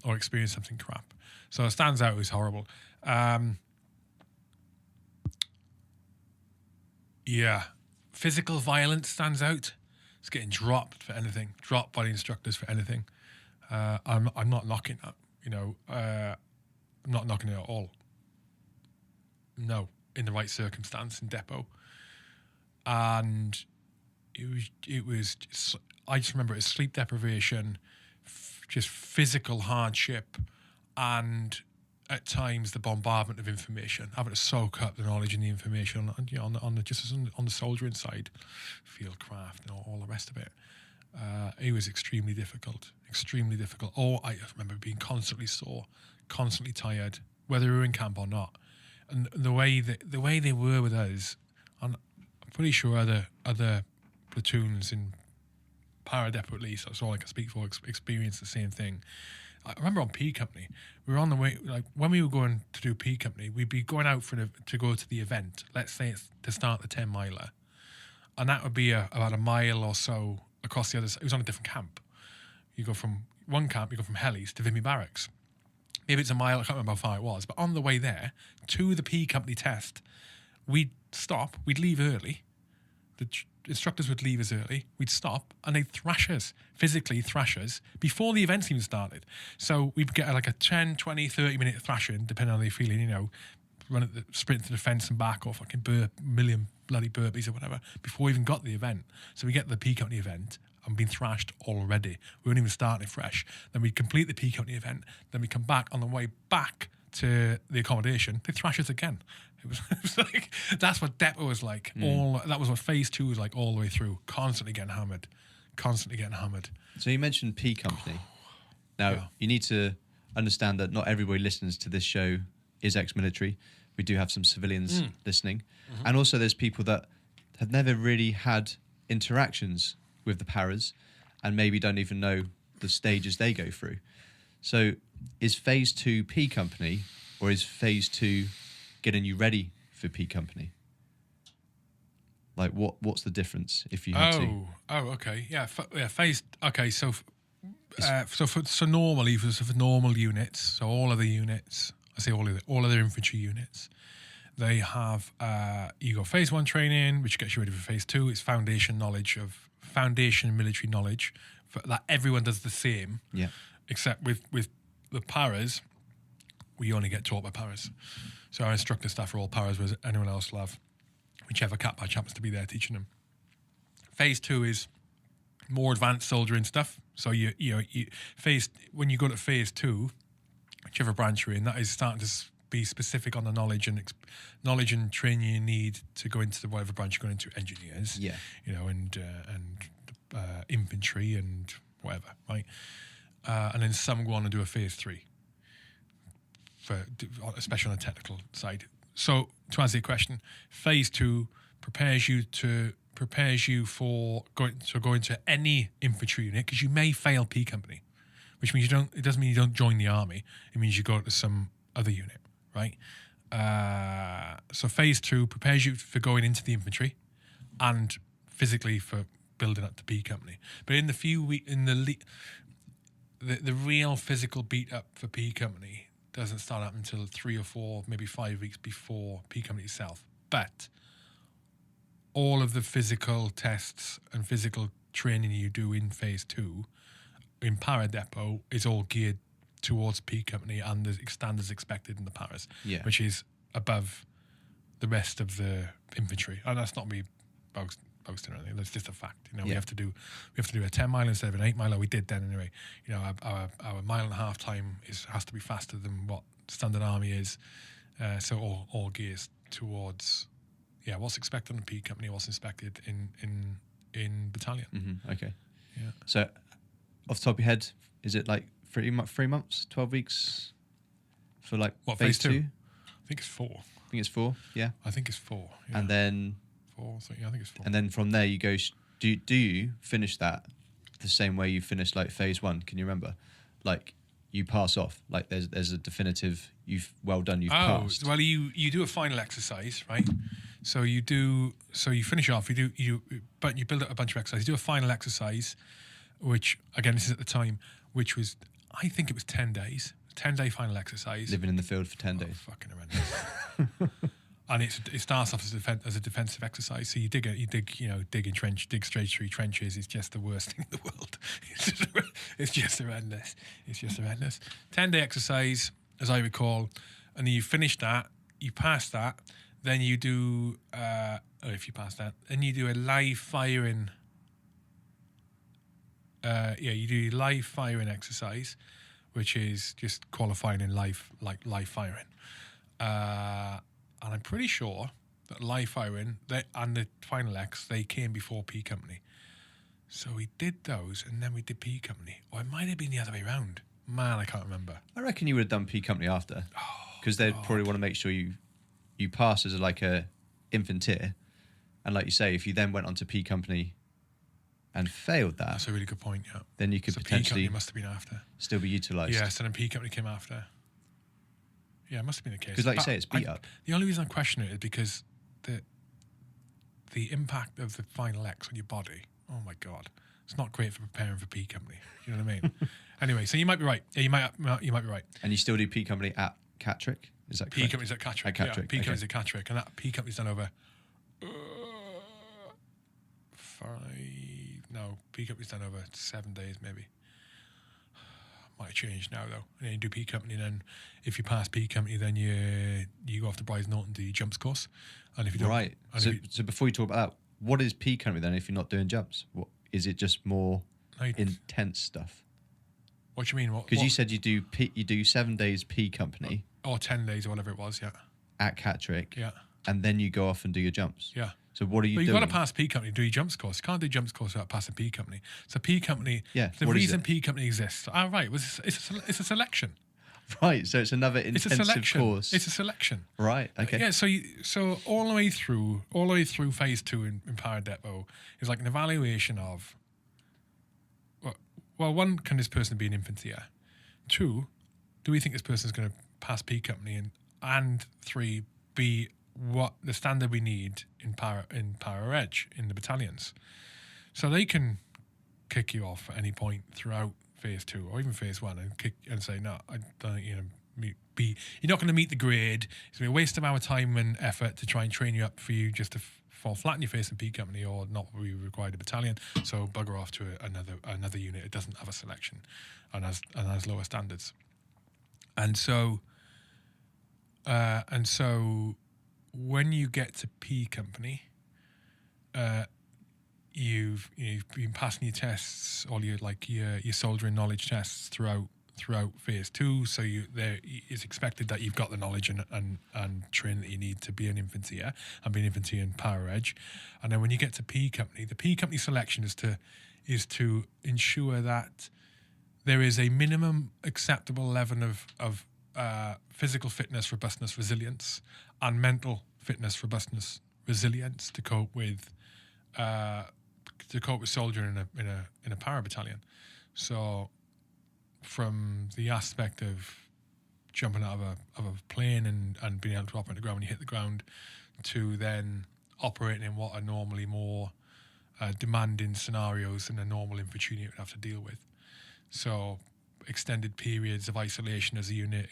or experienced something crap. So it stands out, it was horrible. Yeah. Physical violence stands out. It's getting dropped for anything. Dropped by the instructors for anything. I'm not knocking that. I'm not knocking it at all. No, in the right circumstance in depot. And it was just, I just remember it as sleep deprivation, just physical hardship, and at times the bombardment of information, having to soak up the knowledge and the information on the soldiering side, field craft and all the rest of it. It was extremely difficult. Oh, I remember being constantly sore, constantly tired, whether we were in camp or not. And the way they were with us, and I'm pretty sure other platoons in Para Depot at least, that's all I can speak for, experienced the same thing. I remember on P Company, we were on the way, like when we were going to do P Company, we'd be going out to go to the event. Let's say it's to start the 10 miler. And that would be about a mile or so across the other side. It was on a different camp. You go from one camp, you go from Hellies to Vimy Barracks. Maybe it's a mile, I can't remember how far it was. But on the way there to the P Company test, we'd stop, we'd leave early. The instructors would leave us early, we'd stop, and they'd thrash us, physically thrash us, before the events even started. So we'd get like a 10, 20, 30-minute thrashing, depending on how they're feeling, run at the sprint to the fence and back, or fucking million bloody burpees or whatever, before we even got the event. So we get the P Company event, and been thrashed already. We weren't even starting fresh. Then we'd complete the P Company event, then we come back on the way back to the accommodation, they thrash us again. It was like, that's what depot was like. That was what phase 2 was like all the way through. Constantly getting hammered. So you mentioned P Company. Now, you need to understand that not everybody listens to this show is ex-military. We do have some civilians listening. Mm-hmm. And also there's people that have never really had interactions with the paras and maybe don't even know the stages they go through. So is phase 2 P Company, or is phase 2 getting you ready for P Company? Like what's the difference if you had to? Oh, okay. Yeah, phase. Okay, so normally for normal units, so all of the units, I say all of their infantry units, they have you go phase 1 training, which gets you ready for phase 2. It's foundation military knowledge that everyone does the same. Yeah. Except with the paras, we only get taught by paras. So our instructor staff are all paras, whereas anyone else will have whichever cat badge happens to be there teaching them. Phase 2 is more advanced soldiering stuff. So when you go to phase 2, whichever branch you're in, that is starting to be specific on the knowledge and training you need to go into whatever branch you're going into, engineers, and infantry and whatever, right? And then some go on and do a phase 3, especially on the technical side. So to answer your question, phase 2 prepares you for going to any infantry unit, because you may fail P Company, which means it doesn't mean you don't join the army. It means you go to some other unit, right? So phase 2 prepares you for going into the infantry and physically for building up to P Company. But in the the real physical beat up for P Company doesn't start up until 3 or 4, maybe 5 weeks before P Company itself. But all of the physical tests and physical training you do in phase 2 in Para Depot is all geared towards P Company and the standards expected in the paras, which is above the rest of the infantry. And that's not me boasting or anything. That's just a fact. We have to do a 10 mile instead of an 8 mile. We did then anyway. Our mile and a half time has to be faster than what standard army is. So all gears towards what's expected in P Company, what's expected in battalion. Mm-hmm. Okay. Yeah. So off the top of your head, is it like 3 months, 12 weeks for like phase 2? I think it's 4. I think it's 4. Yeah. I think it's 4. Yeah. And then 4. So I think it's 4. And then from there you go. Do you finish that the same way you finished like phase 1? Can you remember? Like you pass off. Like there's a definitive. You've passed. Well, you do a final exercise, right? So you finish off. But you build up a bunch of exercises. You do a final exercise, which again this is at the time, which was I think it was 10 days. 10-day final exercise. Living in the field for 10 days. Fucking horrendous. And it starts off as a defensive exercise. So you dig in trench, dig straight through trenches. It's just the worst thing in the world. It's just horrendous. 10-day exercise, as I recall, and then you finish that, you pass that, then you do. If you pass that, then you do a live firing. You do live firing exercise, which is just qualifying in live firing. And I'm pretty sure that live firing and the final X, they came before P Company. So we did those, and then we did P Company. Or it might have been the other way around. Man, I can't remember. I reckon you would have done P Company after. Because they'd probably want to make sure you pass as like a infanteer. And like you say, if you then went on to P Company and failed that... That's a really good point, yeah. Then you could potentially... P Company must have been after. Still be utilised. Yeah, so then P Company came after. Yeah, it must have been the case. Because like you say, it's beat up. The only reason I'm questioning it is because the impact of the final X on your body, oh my God, it's not great for preparing for P Company. You know what I mean? Anyway, so you might be right. Yeah, you might be right. And you still do P Company at Catterick? Is that correct? P Company's at Catterick. At Catterick. Yeah, P Company's at Catterick. And that P Company's done over... P Company's done over 7 days, maybe. Might have changed now, though. And then you do P Company, and then if you pass P Company, then you go off to Bryce Norton, do your jumps course. And if you don't... Right. So before you talk about that, what is P Company then if you're not doing jumps? What is it just more intense stuff? What do you mean? Because you said you do 7 days P Company. Or 10 days or whatever it was, yeah. At Catterick. Yeah. And then you go off and do your jumps. Yeah. So what are you doing? But you've got to pass P Company to do your jumps course. You can't do jumps course without passing P Company. So P Company, yeah, the reason P Company exists, right, it's a selection. Right. So it's another It's a intensive selection. course. It's a selection. Right. Okay. Yeah. So all the way through phase 2 in Para Depot is like an evaluation of. Well, one, can this person be an infantry? 2, do we think this person is going to pass P Company? And 3, be what the standard we need in Para Reg in the battalions. So they can kick you off at any point throughout phase 2 or even phase 1 and say, no, I don't think you're not going to meet the grade. It's going to be a waste of our time and effort to try and train you up for you just to fall flat in your face in P Company or not be required a battalion. So bugger off to another unit. It doesn't have a selection and has lower standards. And so when you get to P Company, you've been passing your tests, all your soldiering knowledge tests throughout phase 2. So it's expected that you've got the knowledge and training that you need to be an infantry and be an infantry in Para Reg. And then when you get to P Company, the P Company selection is to ensure that there is a minimum acceptable level of physical fitness, robustness, resilience, and mental fitness, robustness, resilience to cope with soldiering in a para battalion. So, from the aspect of jumping out of a plane and being able to operate the ground when you hit the ground, to then operating in what are normally more demanding scenarios than a normal infantry unit would have to deal with. So, extended periods of isolation as a unit,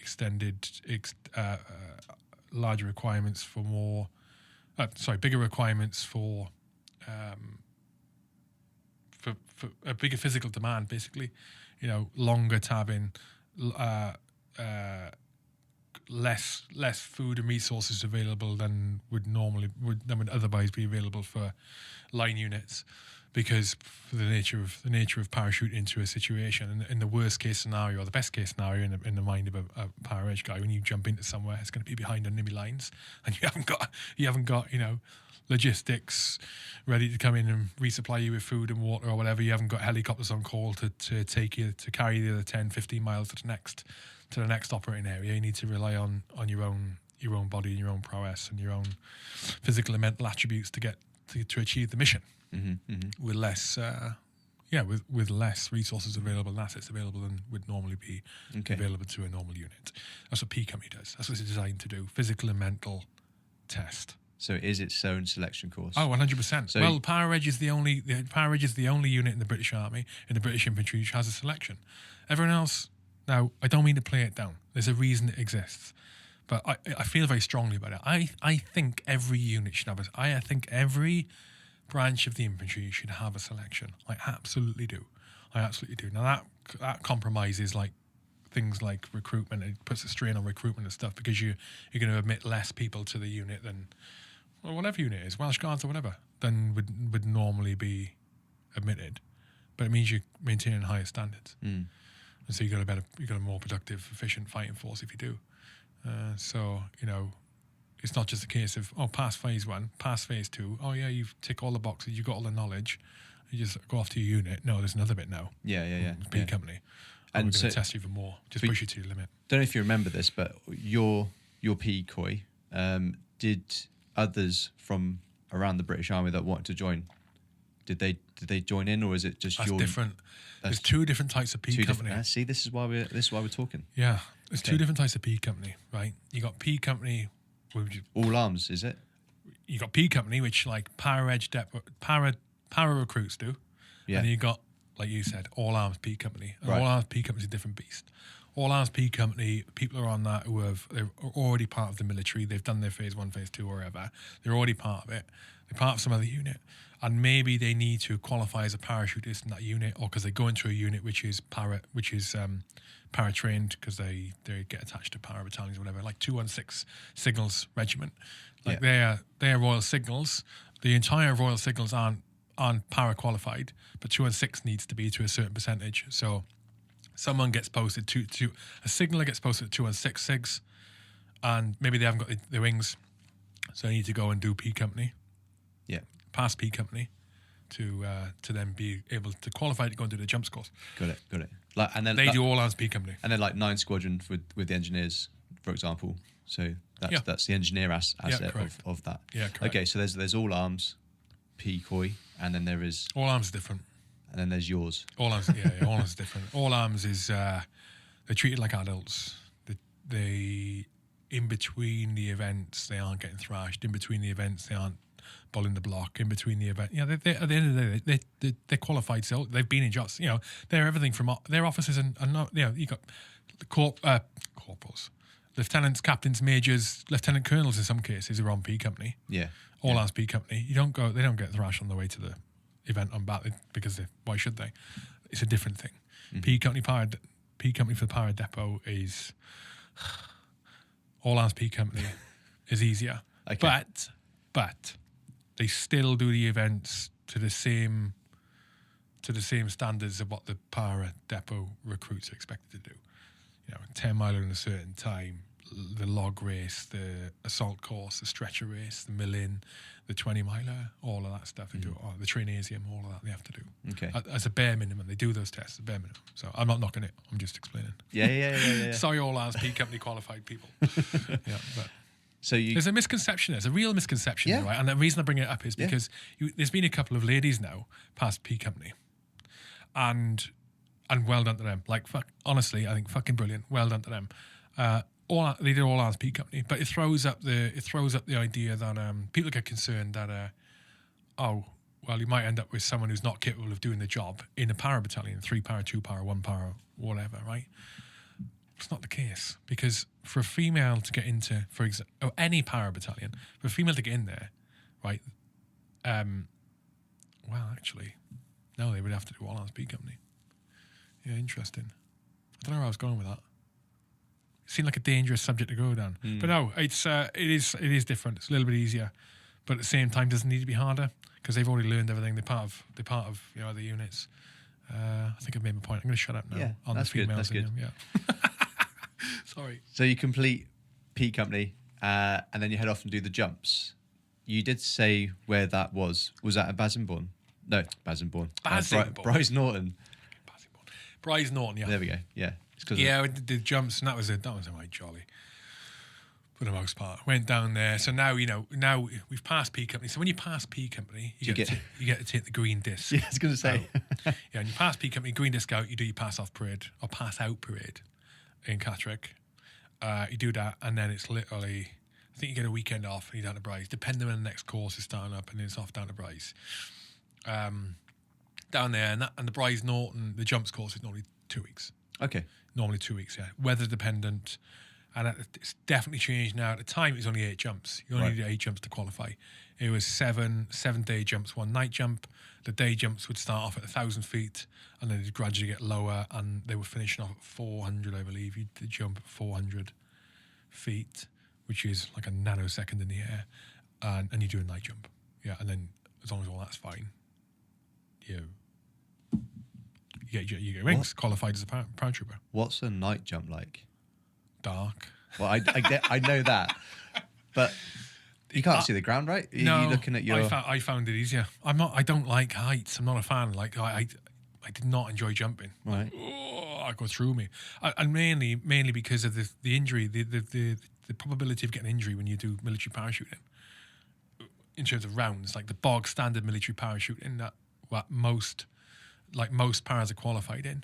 larger requirements for bigger requirements for a bigger physical demand, basically. Longer tabbing, less food and resources available than would otherwise be available for line units, because for the nature of parachute into a situation, and in the worst case scenario or the best case scenario in the mind of a para reg guy, when you jump into somewhere, it's going to be behind enemy lines, and you haven't got logistics ready to come in and resupply you with food and water or whatever. You haven't got helicopters on call to carry you the other 10-15 miles to the next operating area. You need to rely on your own body and your own prowess and your own physical and mental attributes to achieve the mission. Mm-hmm, mm-hmm. With less with less resources available and assets available than would normally be available to a normal unit. That's what P Company does. That's what it's designed to do. Physical and mental test. So is its own selection course? Oh, 100%. So Para Reg is the only unit in the British Army, in the British Infantry, which has a selection. Everyone else, now, I don't mean to play it down. There's a reason it exists. But I feel very strongly about it. I think every unit should have I think every branch of the infantry should have a selection. I absolutely do. Now that compromises things like recruitment. It puts a strain on recruitment and stuff, because you're going to admit less people to the unit than, well, whatever unit it is, Welsh Guards or whatever, than would normally be admitted. But it means you're maintaining higher standards. And so you got a more productive, efficient fighting force if you do. So it's not just a case of, pass phase 1, pass phase 2. Oh yeah, you've ticked all the boxes, you've got all the knowledge. You just go off to your unit. No, there's another bit now. Yeah. P Company. And we're going to test you even more. Just push you to your limit. Don't know if you remember this, but your P-Coy, did others from around the British Army that wanted to join, did they join in, or is it just That's different? There's two different types of P Company. See, this is why we're talking. Yeah, there's two different types of P Company, right? You got P Company, all arms, is it? You got P Company, which para recruits do, and you got, like you said, all arms P Company. And all arms P Company is a different beast. All arms P Company, people are on that they're already part of the military. They've done their phase 1, phase 2, or whatever. They're already part of it. They're part of some other unit, and maybe they need to qualify as a parachutist in that unit, or because they go into a unit which is para trained, because they get attached to para battalions or whatever, like 216 Signals Regiment. They're Royal Signals. The entire Royal Signals aren't para qualified, but 216 needs to be to a certain percentage. So someone gets posted to a signaller gets posted at 216 SIGs, and maybe they haven't got the wings, so they need to go and do P Company. Yeah. Pass P Company, to then be able to qualify to go and do the jumps course. Got it. Like, and then They do all hands P Company. And then like 9 squadron with the engineers, for example. So that's the engineer asset of that. Yeah, correct. Okay, so there's all arms, P-Coy, and then there is all arms is different. And then there's yours. All arms, all arms is different. All arms is they're treated like adults. They in between the events they aren't getting thrashed. In between the events they aren't bullying the block. In between the event, they at the end of the day they're qualified. So they've been in jobs. They're everything from their officers and not. You got corporals, lieutenants, captains, majors, lieutenant colonels in some cases are on P Company. Yeah, all hands P Company. They don't get thrashed on the way to the event on bat because why should they? It's a different thing. Mm-hmm. P Company for the Para Depot is all hands P Company is easier. Okay. But they still do the events to the same standards of what the Para Depot recruits are expected to do. 10 miler in a certain time, the log race, the assault course, the stretcher race, the mill-in, the 20 miler, all of that stuff they do. The trainasium, all of that they have to do. Okay. As a bare minimum, they do those tests as a bare minimum. So I'm not knocking it. I'm just explaining. Yeah. Sorry, all hands P Company qualified people. But so there's a misconception. There's a real misconception there, right? And the reason I bring it up is because there's been a couple of ladies now past P Company, and well done to them. Like, honestly, I think fucking brilliant. Well done to them. They did all hands P Company, but it throws up the idea that people get concerned that you might end up with someone who's not capable of doing the job in a para battalion, 3 para, 2 para, 1 para, whatever, right? It's not the case, because for a female to get into, for example, any para battalion, for a female to get in there, right? Actually, no, they would have to do all hands P Company. Yeah, interesting. I don't know where I was going with that. It seemed like a dangerous subject to go down, but no, it is different. It's a little bit easier, but at the same time, doesn't need to be harder because they've already learned everything. They're part of the units. I think I've made my point. I'm going to shut up now. Yeah, on that's the females. Good. That's good. Sorry. So you complete P Company, and then you head off and do the jumps. You did say where that was. Was that at Bassingbourne? No, Bassingbourne. Bryce Norton. Bryce Norton, yeah. There we go. Yeah. We did the jumps, and that was a right jolly for the most part. Went down there. So now we've passed P Company. So when you pass P Company, you get to take the green disc. Yeah, I was going to say. And you pass P Company, green disc out. You do your pass off parade or pass out parade in Catterick. You do that, and then it's literally, I think you get a weekend off and you're down to Bryce, depending on when the next course is starting up, and then it's off down to Bryce. Down there, and the Bryce Norton, the jumps course is normally 2 weeks. Okay. Normally 2 weeks, yeah. Weather dependent, and it's definitely changed now. At the time, it was only 8 jumps. You only did 8 jumps to qualify. It was 7 day jumps, 1 night jump. The day jumps would start off at 1,000 feet, and then they'd gradually get lower, and they were finishing off at 400, I believe. You did jump at 400 feet, which is like a nanosecond in the air, and you do a night jump. Yeah, and then as long as all that's fine, you get rings, qualified as a paratrooper. What's a night jump like? Dark. Well, I know that, but you can't see the ground, right? No, you're looking at your. I found it easier. I don't like heights. I'm not a fan. Like I did not enjoy jumping. Right. I go through me, and mainly because of the injury, the probability of getting injury when you do military parachuting. In terms of rounds, like the bog standard military parachuting that most paras are qualified in.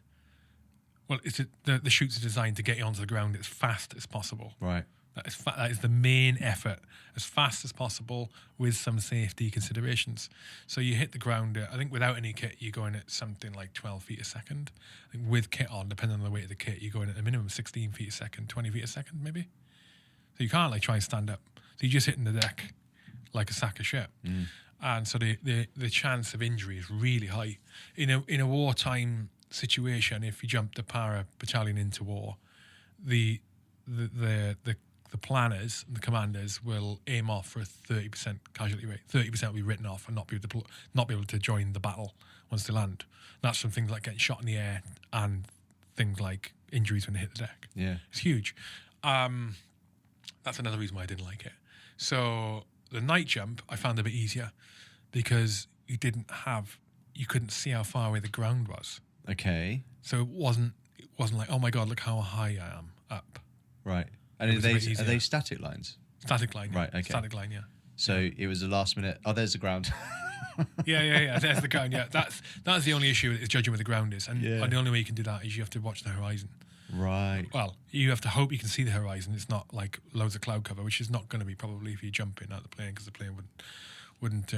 Well, the chutes are designed to get you onto the ground as fast as possible. Right. That is the main effort, as fast as possible with some safety considerations. So you hit the ground, I think without any kit, you're going at something like 12 feet a second. I think with kit on, depending on the weight of the kit, you're going at a minimum of 16 feet a second, 20 feet a second maybe. So you can't try and stand up. So you're just hitting the deck like a sack of shit. Mm. And so the chance of injury is really high. In a wartime situation, if you jump the para battalion into war, the planners and the commanders will aim off for a 30% casualty rate. 30% will be written off and not be able to join the battle once they land. And that's from things like getting shot in the air and things like injuries when they hit the deck. Yeah, it's huge. That's another reason why I didn't like it. So the night jump I found a bit easier because you couldn't see how far away the ground was. Okay. So it wasn't like, oh my God, look how high I am up. Right. And are they static lines? Static line. Yeah. Right, okay. Static line, yeah. So it was the last minute. Oh, there's the ground. Yeah. There's the ground. Yeah, that's the only issue is judging where the ground is, and the only way you can do that is you have to watch the horizon. Right. Well, you have to hope you can see the horizon. It's not like loads of cloud cover, which is not going to be probably if you jump in out of the plane, because the plane wouldn't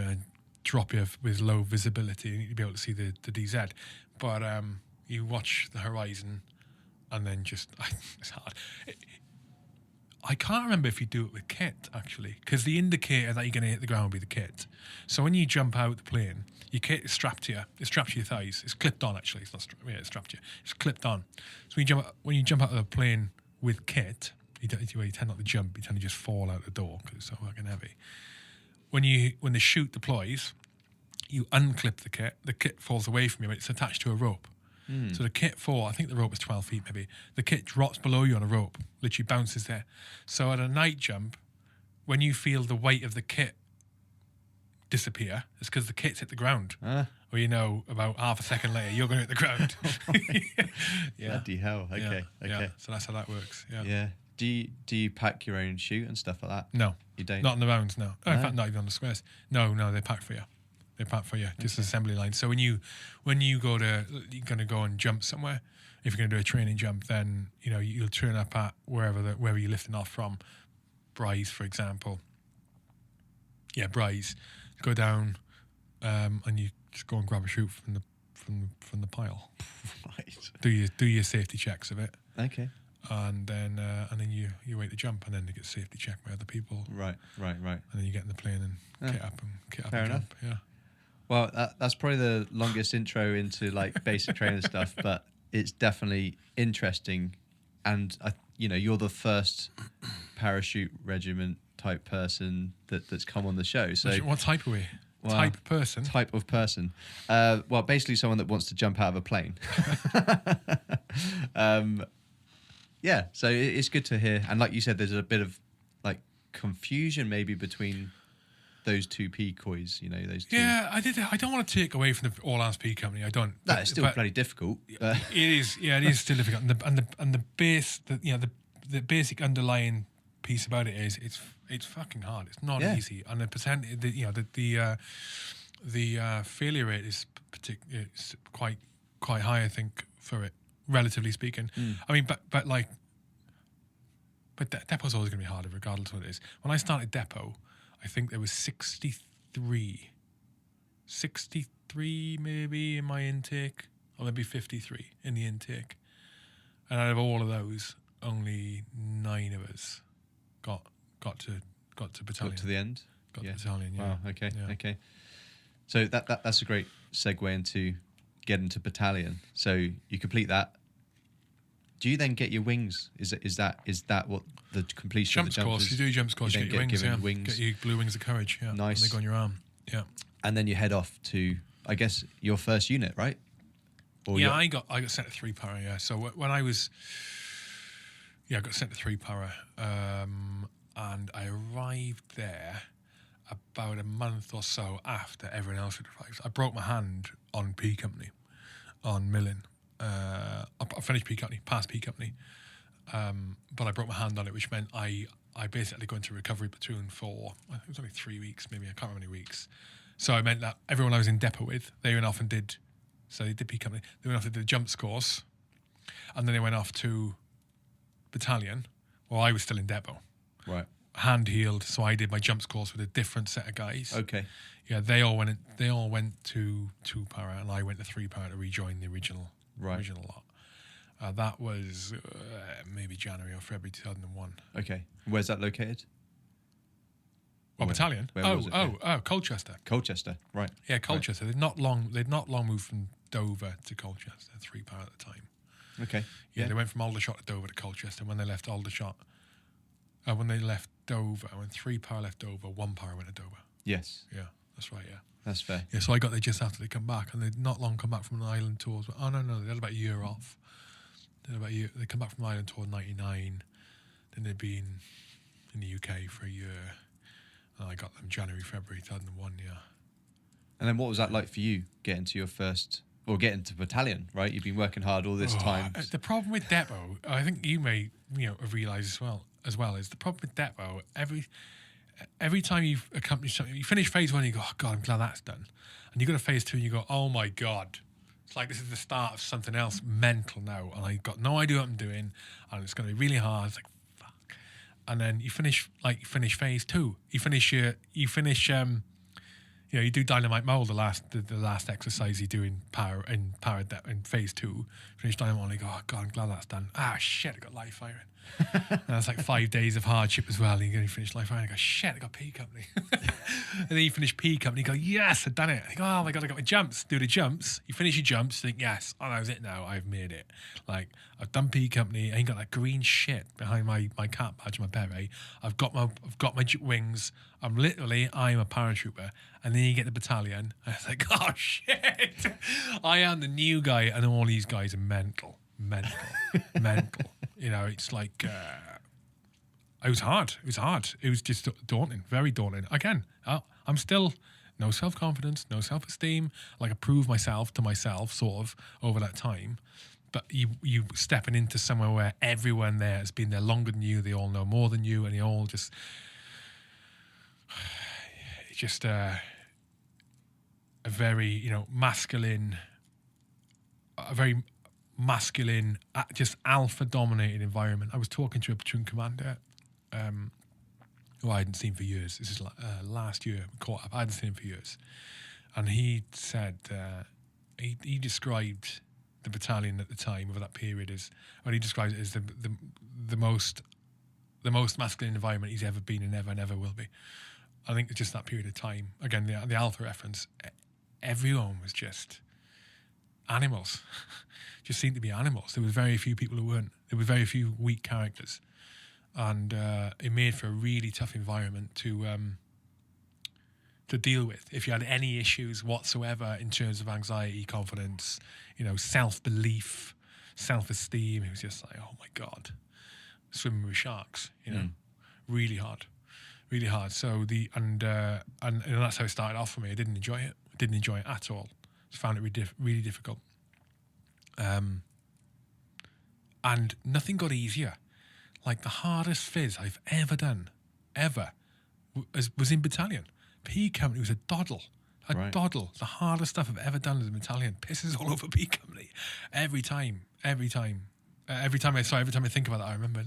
drop you with low visibility. You need to be able to see the DZ. But you watch the horizon, and then just it's hard. I can't remember if you do it with kit, actually, because the indicator that you're going to hit the ground will be the kit. So when you jump out the plane, your kit is strapped to you. It's strapped to your thighs. It's clipped on, actually. It's not it's strapped to you. It's clipped on. So when you jump out of the plane with kit, you tend not to jump. You tend to just fall out the door because it's so fucking heavy. When the chute deploys, you unclip the kit. The kit falls away from you, but it's attached to a rope. So the kit I think the rope is 12 feet maybe. The kit drops below you on a rope, literally bounces there. So at a night jump, when you feel the weight of the kit disappear, it's because the kit's hit the ground. Or about half a second later, you're going to hit the ground. Yeah. Bloody hell. Okay. Yeah. So that's how that works. Yeah. Yeah. Do you pack your own chute and stuff like that? No. You don't? Not on the rounds, no. In fact, not even on the squares. No, they pack for you. They pack for you, just assembly line. So when you you're going to go and jump somewhere, if you're going to do a training jump, then you'll turn up at wherever you're lifting off from, Bryce, for example. Yeah, Bryce. Go down, and you just go and grab a chute from the pile. Right. Do your safety checks of it. Okay. And then you wait to jump, and then you get safety checked by other people. Right. And then you get in the plane and kit up Fair and enough. jump. Yeah. Well, that's probably the longest intro into like basic training stuff, but it's definitely interesting. And you're the first Parachute Regiment type person that's come on the show. So what type are we? Well, type person. Type of person. Well, basically someone that wants to jump out of a plane. Yeah, so it's good to hear. And like you said, there's a bit of like confusion maybe between those two P-Coys, those two. Yeah, I don't want to take away from the All Hands P Company. I don't. That is still bloody difficult. It is. Yeah, it is still difficult. And the base, the basic underlying piece about it is it's fucking hard. It's not easy. And the percent, the failure rate is it's quite high, I think, for it, relatively speaking. I mean, but depot's always going to be harder, regardless of what it is. When I started depot, I think there was 63 maybe in my intake, or maybe 53 in the intake. And out of all of those, only 9 of us got to battalion. Got to the end? Got to battalion, yeah. Wow, okay, yeah. Okay. So that's a great segue into getting to battalion. So you complete that. Do you then get your wings? Is that what the completion jumps of the jump course? is? You do jumps course. You get your wings. Yeah. Wings. Get your blue wings of courage. Yeah. Nice. And they go on your arm. Yeah. And then you head off to, I guess, your first unit, right? Or I got sent to 3 para. Yeah. So when I was, I got sent to 3 para, and I arrived there about a month or so after everyone else had arrived. I broke my hand on P Company, on milling. I finished P Company, passed P Company, but I broke my hand on it, which meant I basically go into recovery platoon for, I think it was only 3 weeks, maybe, I can't remember how many weeks. So I meant that everyone I was in depot with, they went off and did P Company, they went off to do the jumps course, and then they went off to battalion, while I was still in depot. Right. Hand healed, so I did my jumps course with a different set of guys. Okay. Yeah, they all went to 2 para, and I went to 3 para to rejoin the original lot. That was maybe January or February 2001. Okay. Where's that located? What battalion? Where was it? Colchester. Colchester, right. Yeah, Colchester. Right. They'd not long moved from Dover to Colchester, 3 para at the time. Okay. Yeah, they went from Aldershot to Dover to Colchester. When they left Aldershot, when they left Dover, when 3 para left Dover, 1 para went to Dover. Yes. Yeah, that's right, yeah. That's fair. Yeah, so I got there just after they come back, and they'd not long come back from an island tour. Oh, no, they had about a year off. They come back from an island tour in 99. Then they'd been in the UK for a year. And I got them January, February 2001, yeah. And then what was that like for you getting to your first, or getting to battalion, right? You've been working hard all this time. The problem with depot, I think you may have realised as well, is the problem with depot. Every time you've accomplished something, you finish phase 1, you go, oh God, I'm glad that's done. And you go to phase 2 and you go, oh my God, it's like this is the start of something else mental now, and I've got no idea what I'm doing, and it's going to be really hard. It's like, fuck. And then you finish phase 2. You do dynamite mole, the last exercise you do in in phase 2. Finish dynamite mole, and you go, oh God, I'm glad that's done. Ah, shit, I got live firing. And that's like 5 days of hardship as well. And you finish live firing, and you go, shit, I got P Company. And then you finish P Company, you go, yes, I've done it. And you go, oh my God, I got my jumps. Do the jumps. You finish your jumps, think, yes, oh, that was it now. I've made it. Like, I've done P Company. I ain't got that green shit behind my cat badge, my beret. I've got my wings. I'm a paratrooper. And then you get the battalion, and it's like, oh shit, I am the new guy, and all these guys are mental. It's like, it was hard. It was just daunting, very daunting. Again, I'm still no self-confidence, no self-esteem. Like, I prove myself to myself, sort of, over that time. But you stepping into somewhere where everyone there has been there longer than you, they all know more than you, and they all just a very masculine, just alpha-dominated environment. I was talking to a platoon commander who I hadn't seen for years. This is last year, we caught up. I hadn't seen him for years. And he said, he described the battalion at the time, over that period, he described it as the most masculine environment he's ever been and never will be. I think it's just that period of time. Again, the alpha reference, everyone was just animals. Just seemed to be animals. There was very few people who weren't. There were very few weak characters. And it made for a really tough environment to deal with. If you had any issues whatsoever in terms of anxiety, confidence, self-belief, self-esteem, it was just like, oh my God, swimming with sharks, really hard. Really hard. So and that's how it started off for me. I didn't enjoy it. At all. Just found it really difficult. And nothing got easier. Like, the hardest fizz I've ever done, was in battalion. P Company was a doddle. Doddle. The hardest stuff I've ever done as a battalion. Pisses all over P Company. Every time I think about that, I remember,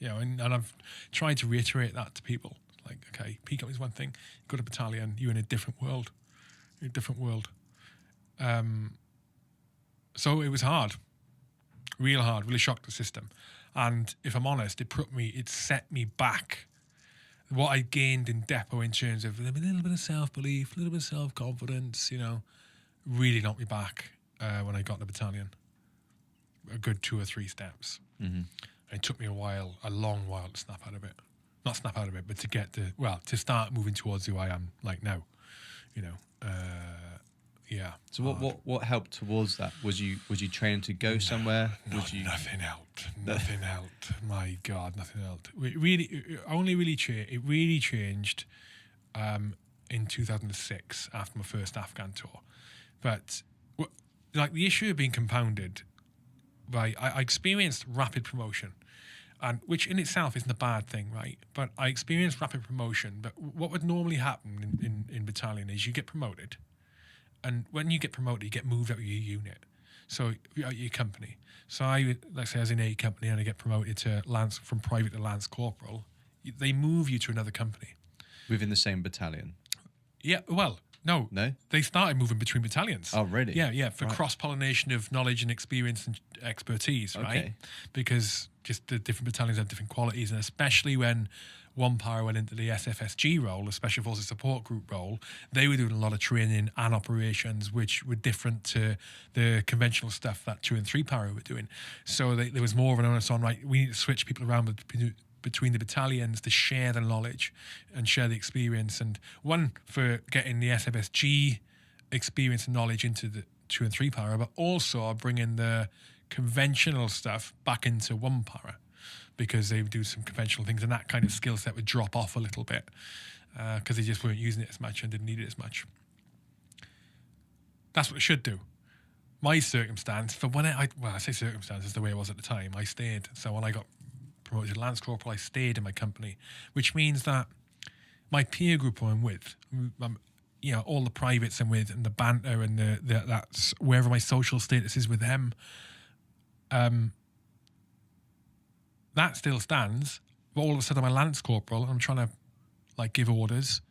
no. And I've tried to reiterate that to people. Like, okay, P Company is one thing. You go to battalion, you're in a different world. So it was hard. Real hard. Really shocked the system. And if I'm honest, it set me back. What I gained in depot in terms of a little bit of self-belief, a little bit of self-confidence, really knocked me back when I got to battalion. A good 2 or 3 steps. Mm-hmm. It took me a long while to snap out of it. Not snap out of it, but to start moving towards who I am like now. Yeah. So what helped towards that? Was you training to go somewhere? Nothing helped. Nothing helped. My God, nothing helped. It really changed in 2006 after my first Afghan tour. But the issue had been compounded by I experienced rapid promotion. And which in itself isn't a bad thing, right? But I experienced rapid promotion. But what would normally happen in battalion is you get promoted. And when you get promoted, you get moved out of your unit. So out of your company. So let's say I was in A company and I get promoted to from private to lance corporal. They move you to another company. Within the same battalion? Yeah, well, no. They started moving between battalions. Oh, really? Yeah, for cross-pollination of knowledge and experience and expertise, right? Okay. Because just the different battalions have different qualities, and especially when one para went into the SFSG role, the Special Forces Support Group role, they were doing a lot of training and operations which were different to the conventional stuff that 2 and 3 para were doing. So there was more of an onus on, right, we need to switch people around between the battalions to share the knowledge and share the experience. And one, for getting the SFSG experience and knowledge into the 2 and 3 para, but also bringing the conventional stuff back into 1 para, because they would do some conventional things and that kind of skill set would drop off a little bit because they just weren't using it as much and didn't need it as much. That's what it should do. My circumstance, for when I say circumstances the way it was at the time, I stayed. So when I got promoted to Lance Corporal, I stayed in my company, which means that my peer group I'm with, all the privates I'm with, and the banter and that's wherever my social status is with them, that still stands. But all of a sudden, I'm a Lance Corporal, and I'm trying to give orders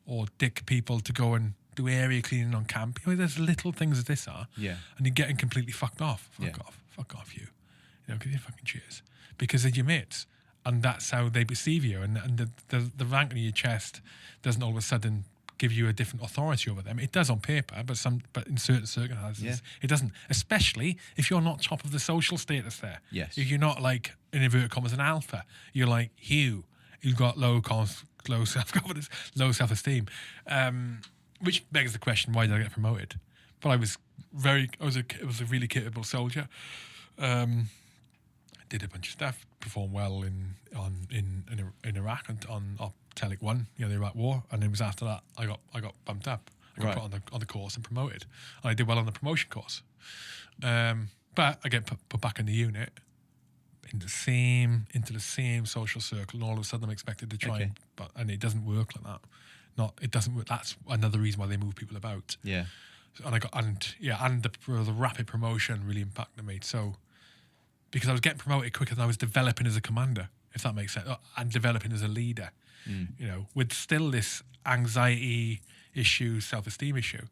or dick people to go and do area cleaning on camp. There's little things as this are. Yeah. And you're getting completely fucked off. Fuck off, you. Because you're fucking cheers. Because they're your mates. And that's how they perceive you. And the rank in your chest doesn't all of a sudden give you a different authority over them. It does on paper, but in certain circumstances, it doesn't. Especially if you're not top of the social status there. Yes. If you're not in inverted commas, an alpha. You're like Hugh, who's got low self-confidence, low self-esteem. Which begs the question, why did I get promoted? But I was a really capable soldier. Did a bunch of stuff, performed well in Iraq and on Catterick 1, the Iraq War, and it was after that I got bumped up. I got put on the course and promoted. And I did well on the promotion course. But I get put back in the unit into the same social circle, and all of a sudden I'm expected to try and it doesn't work like that. It doesn't work. That's another reason why they move people about. Yeah. And the rapid promotion really impacted me. So because I was getting promoted quicker than I was developing as a commander, if that makes sense, and developing as a leader, with still this anxiety issue, self-esteem issue.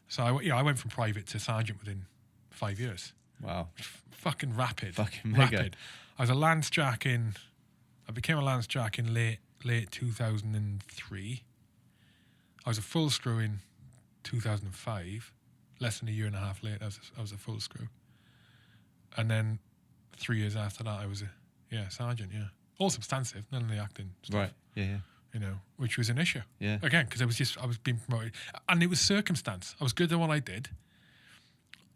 So I went from private to sergeant within 5 years. Wow. Fucking rapid. Fucking mega. Rapid. I became a Lance Jack in late 2003. I was a full screw in 2005. Less than a year and a half later, I was a full screw. And then 3 years after that, I was a sergeant. Yeah, all substantive, none of the acting stuff. Right. Yeah. Which was an issue. Yeah. Again, because I was being promoted, and it was circumstance. I was good at what I did.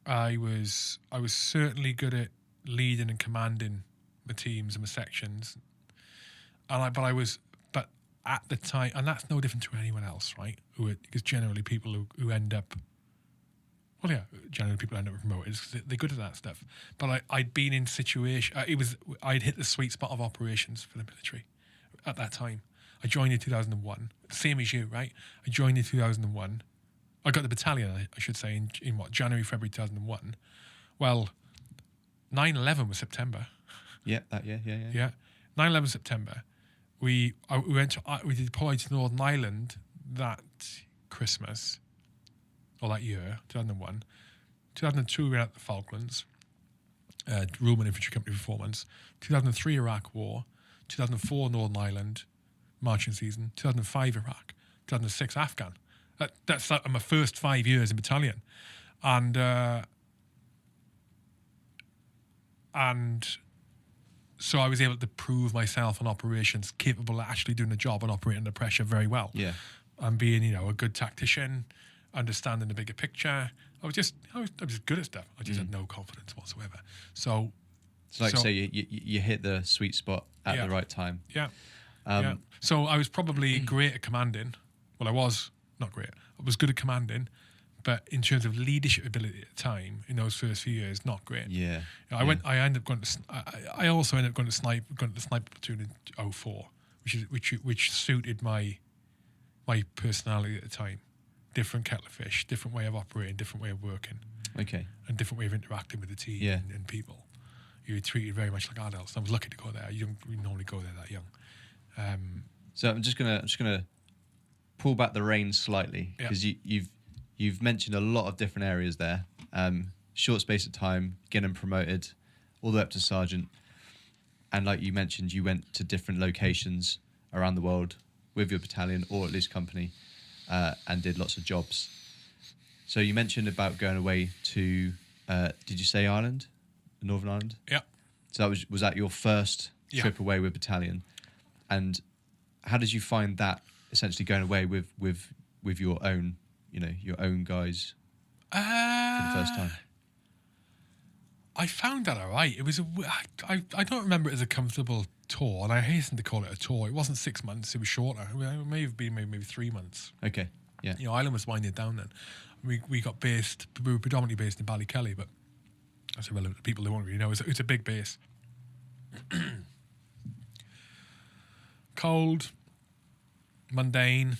I was certainly good at leading and commanding my teams and my sections, but at the time, and that's no different to anyone else, right? Because generally people who end up, generally people end up promoted because they're good at that stuff. But I'd been in situation, I'd hit the sweet spot of operations for the military at that time. I joined in 2001, same as you, right? I joined in 2001. I got the battalion, I should say, in January, February 2001. Well, 9/11 was September. Yeah, that year, yeah. Yeah, 9/11 September. We deployed to Northern Ireland that Christmas, or that year, 2001. 2002 we were at the Falklands, Roman Infantry Company performance. 2003 Iraq War. 2004 Northern Ireland, marching season. 2005 Iraq. 2006 Afghan. That's like my first 5 years in battalion, and so I was able to prove myself on operations, capable of actually doing the job and operating under pressure very well. Yeah, and being a good tactician, understanding the bigger picture. I was just good at stuff. I just had no confidence whatsoever. So you hit the sweet spot at the right time. Yeah. So I was probably great at commanding. Well, I was not great. I was good at commanding, but in terms of leadership ability at the time, in those first few years, not great. Yeah. I ended up going to. I also ended up going to the sniper platoon in 2004, which suited my personality at the time. Different kettle of fish, different way of operating, different way of working. Okay. And different way of interacting with the team and people. You were treated very much like adults. I was lucky to go there. You don't normally go there that young. So I'm just gonna pull back the reins slightly because you've mentioned a lot of different areas there. Short space of time, getting promoted, all the way up to sergeant, and like you mentioned, you went to different locations around the world with your battalion or at least company, and did lots of jobs. So you mentioned about going away to, did you say Ireland, Northern Ireland? Yeah. So was that your first trip away with battalion? And how did you find that, essentially going away with your own, your own guys for the first time? I found that all right. It was I don't remember it as a comfortable tour, and I hasten to call it a tour. It wasn't 6 months; it was shorter. It may have been maybe 3 months. Okay, yeah. Ireland was winding down then. We got based. We were predominantly based in Ballykelly, but that's irrelevant to people who won't really know. It's a big base. Cold, mundane,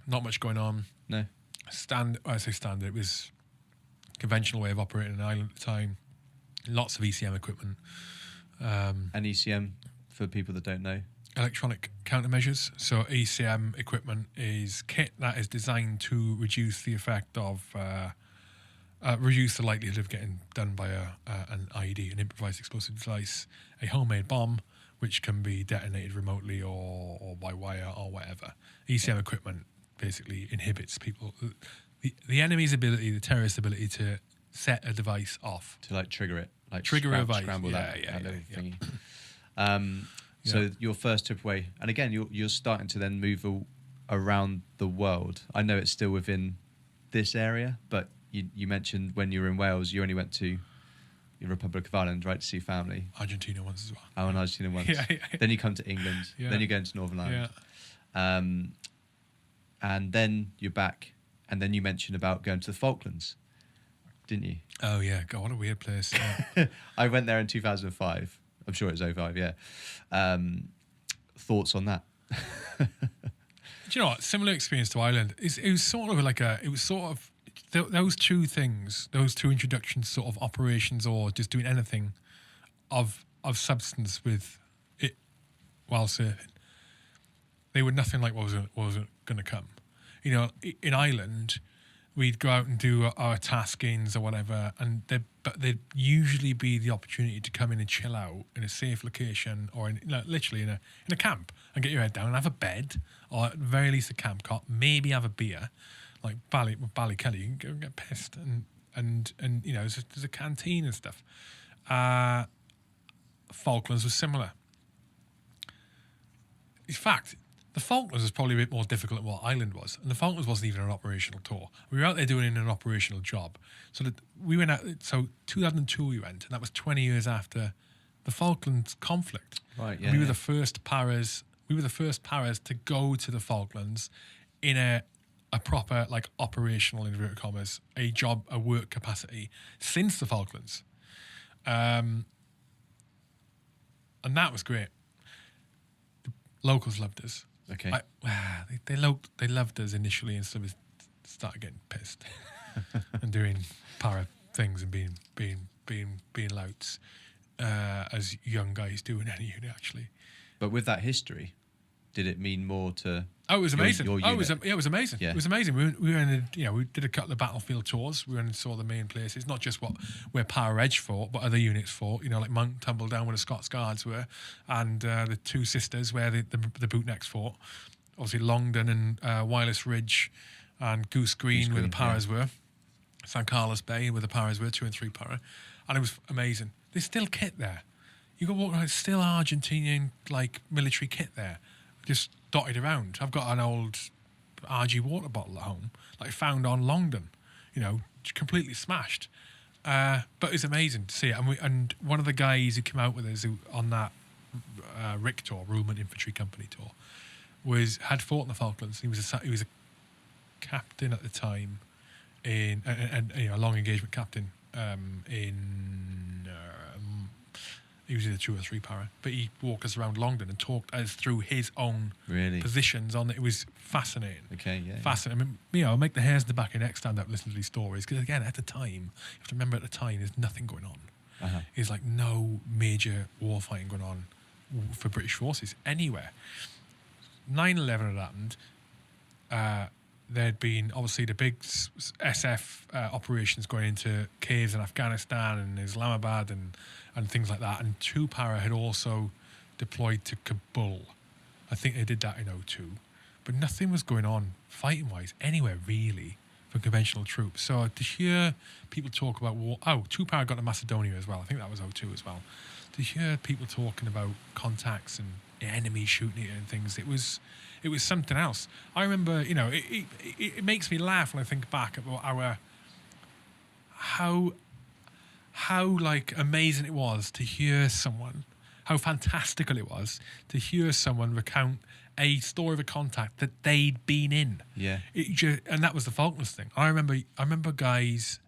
not much going on. No. I say standard. It was conventional way of operating an island at the time. Lots of ECM equipment. And ECM, for people that don't know, electronic countermeasures. So ECM equipment is kit that is designed to reduce the effect of, reduce the likelihood of getting done by an IED, an improvised explosive device, a homemade bomb, which can be detonated remotely or by wire or whatever. ECM equipment basically inhibits people, the enemy's ability, the terrorist's ability to set a device off. To like trigger it. Like trigger a device. Scramble that little thingy. Yeah. So your first trip away, and again, you're starting to then move around the world. I know it's still within this area, but you mentioned when you were in Wales, you only went to the Republic of Ireland, right, to see family. Argentina once as well. Oh, and Argentina once. Yeah. Then you come to England. Yeah. Then you go into Northern Ireland. Yeah. And then you're back, and then you mentioned about going to the Falklands, didn't you? Oh yeah, God, what a weird place. Yeah. I went there in 2005. I'm sure it was 05, yeah. Thoughts on that? Do you know what? Similar experience to Ireland. It was sort of those two things, those two introductions, sort of operations or just doing anything of substance with it while surfing. They were nothing like what was going to come. You know, in Ireland, we'd go out and do our taskings or whatever, but there'd usually be the opportunity to come in and chill out in a safe location or literally in a camp and get your head down and have a bed or at the very least a camp cot, maybe have a beer. Like Ballykelly, you can go and get pissed and you know there's a canteen and stuff. Falklands was similar. In fact, the Falklands was probably a bit more difficult than what Ireland was. And the Falklands wasn't even an operational tour. We were out there doing an operational job. So we went out, so 2002 we went, and that was 20 years after the Falklands conflict. Right, yeah. We were the first paras to go to the Falklands in a proper, like, operational, in inverted commas, a work capacity since the Falklands. And that was great. The locals loved us. Okay. They loved us initially, and so we started getting pissed and doing para things and being louts as young guys do in any unit, actually. But with that history, did it mean more to? Oh, it was amazing. Your it was amazing. Yeah. It was amazing. We did a couple of battlefield tours. We went and saw the main places, not just where Para-Reg fought, but other units fought. You know, like Monk tumbled down where the Scots Guards were, and the Two Sisters where the Bootnecks fought. Obviously, Longdon and Wireless Ridge and Goose Green where the Paras were. San Carlos Bay where the Paras were, 2 and 3 Para, and it was amazing. There's still kit there. You go walk around, still Argentinian like military kit there, just dotted around. I've got an old RG water bottle at home, like found on Longdon, you know, completely smashed. But it's amazing to see it. And one of the guys who came out with us on that RIC tour, Rulement Infantry Company tour, had fought in the Falklands. He was a captain at the time, and you know, a long engagement captain he was either 2 or 3 para, but he walked us around Longdon and talked us through his own positions on it. It was fascinating. Okay, yeah. Fascinating. I mean, you know, make the hairs on the back of your neck stand up listening to these stories. Because again, at the time, you have to remember at the time, there's nothing going on. Uh-huh. There's like no major war fighting going on for British forces anywhere. 9/11 had happened. There'd been obviously the big SF operations going into caves in Afghanistan and Islamabad and things like that. And 2 Para had also deployed to Kabul. I think they did that in 2002. But nothing was going on fighting-wise anywhere really for conventional troops. So to hear people talk about war... 2 Para got to Macedonia as well. I think that was 2002 as well. To hear people talking about contacts and enemies shooting it and things, it was something else. I remember, you know, it makes me laugh when I think back about how like amazing it was to hear someone, how fantastical it was to hear someone recount a story of a contact that they'd been in. Yeah. And that was the Falklands thing. I remember guys.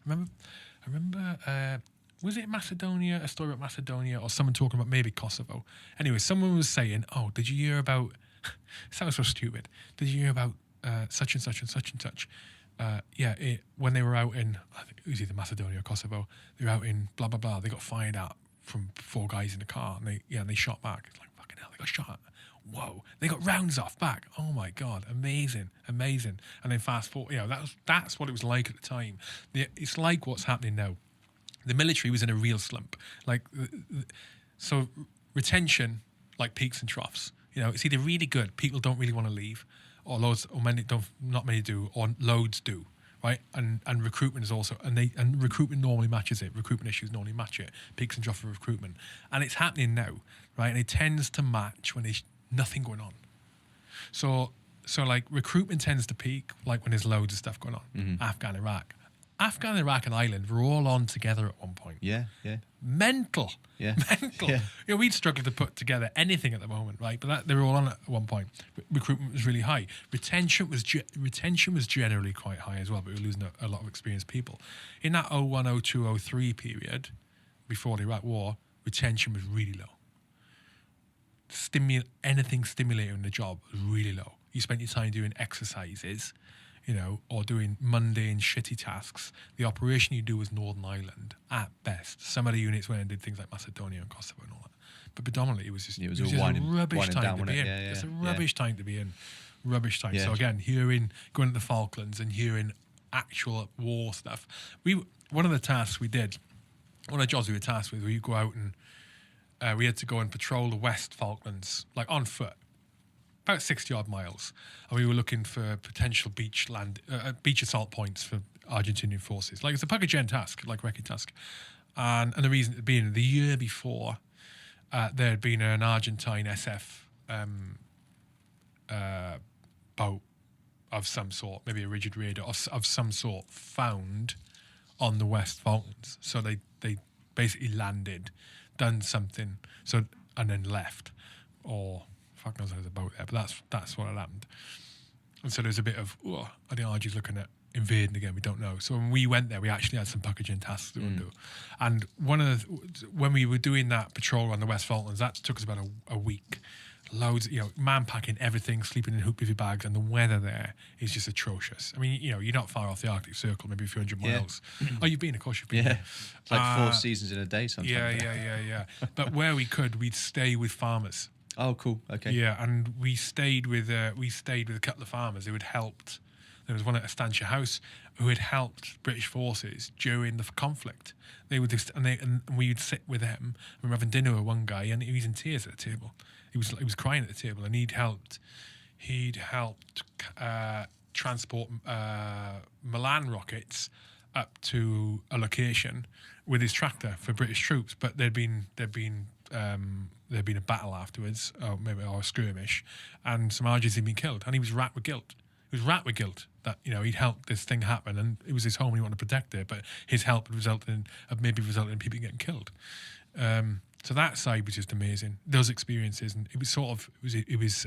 Was it Macedonia? A story about Macedonia, or someone talking about maybe Kosovo. Anyway, someone was saying, "Oh, did you hear about?" Sounds so stupid. Did you hear about such and such and such and such? When they were out in, I think it was either Macedonia or Kosovo, they were out in blah blah blah. They got fired at from 4 guys in the car, and they shot back. It's like, fucking hell, they got shot at. Whoa, they got rounds off back. Oh my god, amazing. And then fast forward, that's what it was like at the time. It's like what's happening now. The military was in a real slump. So retention, like peaks and troughs. It's either really good, people don't really want to leave, or not many do, or loads do, right? And recruitment is also, and recruitment normally matches it. Recruitment issues normally match it. Peaks and troughs of recruitment, and it's happening now, right? And it tends to match when there's nothing going on. So like recruitment tends to peak like when there's loads of stuff going on. Mm-hmm. Afghan, Iraq, and Ireland were all on together at one point. Yeah. Mental. Yeah. Mental. Yeah. We'd struggle to put together anything at the moment, right? But they were all on at one point. Recruitment was really high. Retention was generally quite high as well, but we were losing a lot of experienced people. In that 01, 02, 03 period, before the Iraq War, retention was really low. Anything stimulating the job was really low. You spent your time doing exercises, or doing mundane, shitty tasks. The operation you do was Northern Ireland at best. Some of the units went and did things like Macedonia and Kosovo and all that. But predominantly, it was just a rubbish time to be in. It's a rubbish time to be in. Rubbish time. Yeah. So again, going to the Falklands and hearing actual war stuff. One of the tasks we did, one of the jobs we were tasked with, we go out and we had to go and patrol the West Falklands, like on foot, about 60-odd miles, and we were looking for potential beach assault points for Argentinian forces. Like, it's a Pegasus task, like recce task. And the reason being, the year before, there had been an Argentine SF boat of some sort, maybe a rigid radar of some sort, found on the West Falklands. So they basically landed, done something, and then left, or fuck knows there's a boat there, but that's what had happened. And so there's a bit of, are the RGs looking at invading again? We don't know. So when we went there, we actually had some packaging tasks to do. And when we were doing that patrol around the West Falklands, that took us about a week. Loads, man packing everything, sleeping in hoop bags, and the weather there is just atrocious. I mean, you're not far off the Arctic Circle, maybe a few hundred miles. Oh, you've been, of course you've been. Yeah, it's like 4 seasons in a day sometimes. Yeah. But where we could, we'd stay with farmers. Oh, cool. Okay. Yeah, and we stayed with a couple of farmers who had helped. There was one at Estancia House who had helped British forces during the conflict. They would and we would sit with them. We were having dinner with one guy, and he was in tears at the table. He was crying at the table, and he'd helped transport Milan rockets up to a location with his tractor for British troops. But there'd been a battle afterwards, or a skirmish, and some RGs had been killed, and he was racked with guilt. He was racked with guilt that he'd helped this thing happen, and it was his home, and he wanted to protect it, but his help had resulted in people getting killed. So that side was just amazing. Those experiences, and it was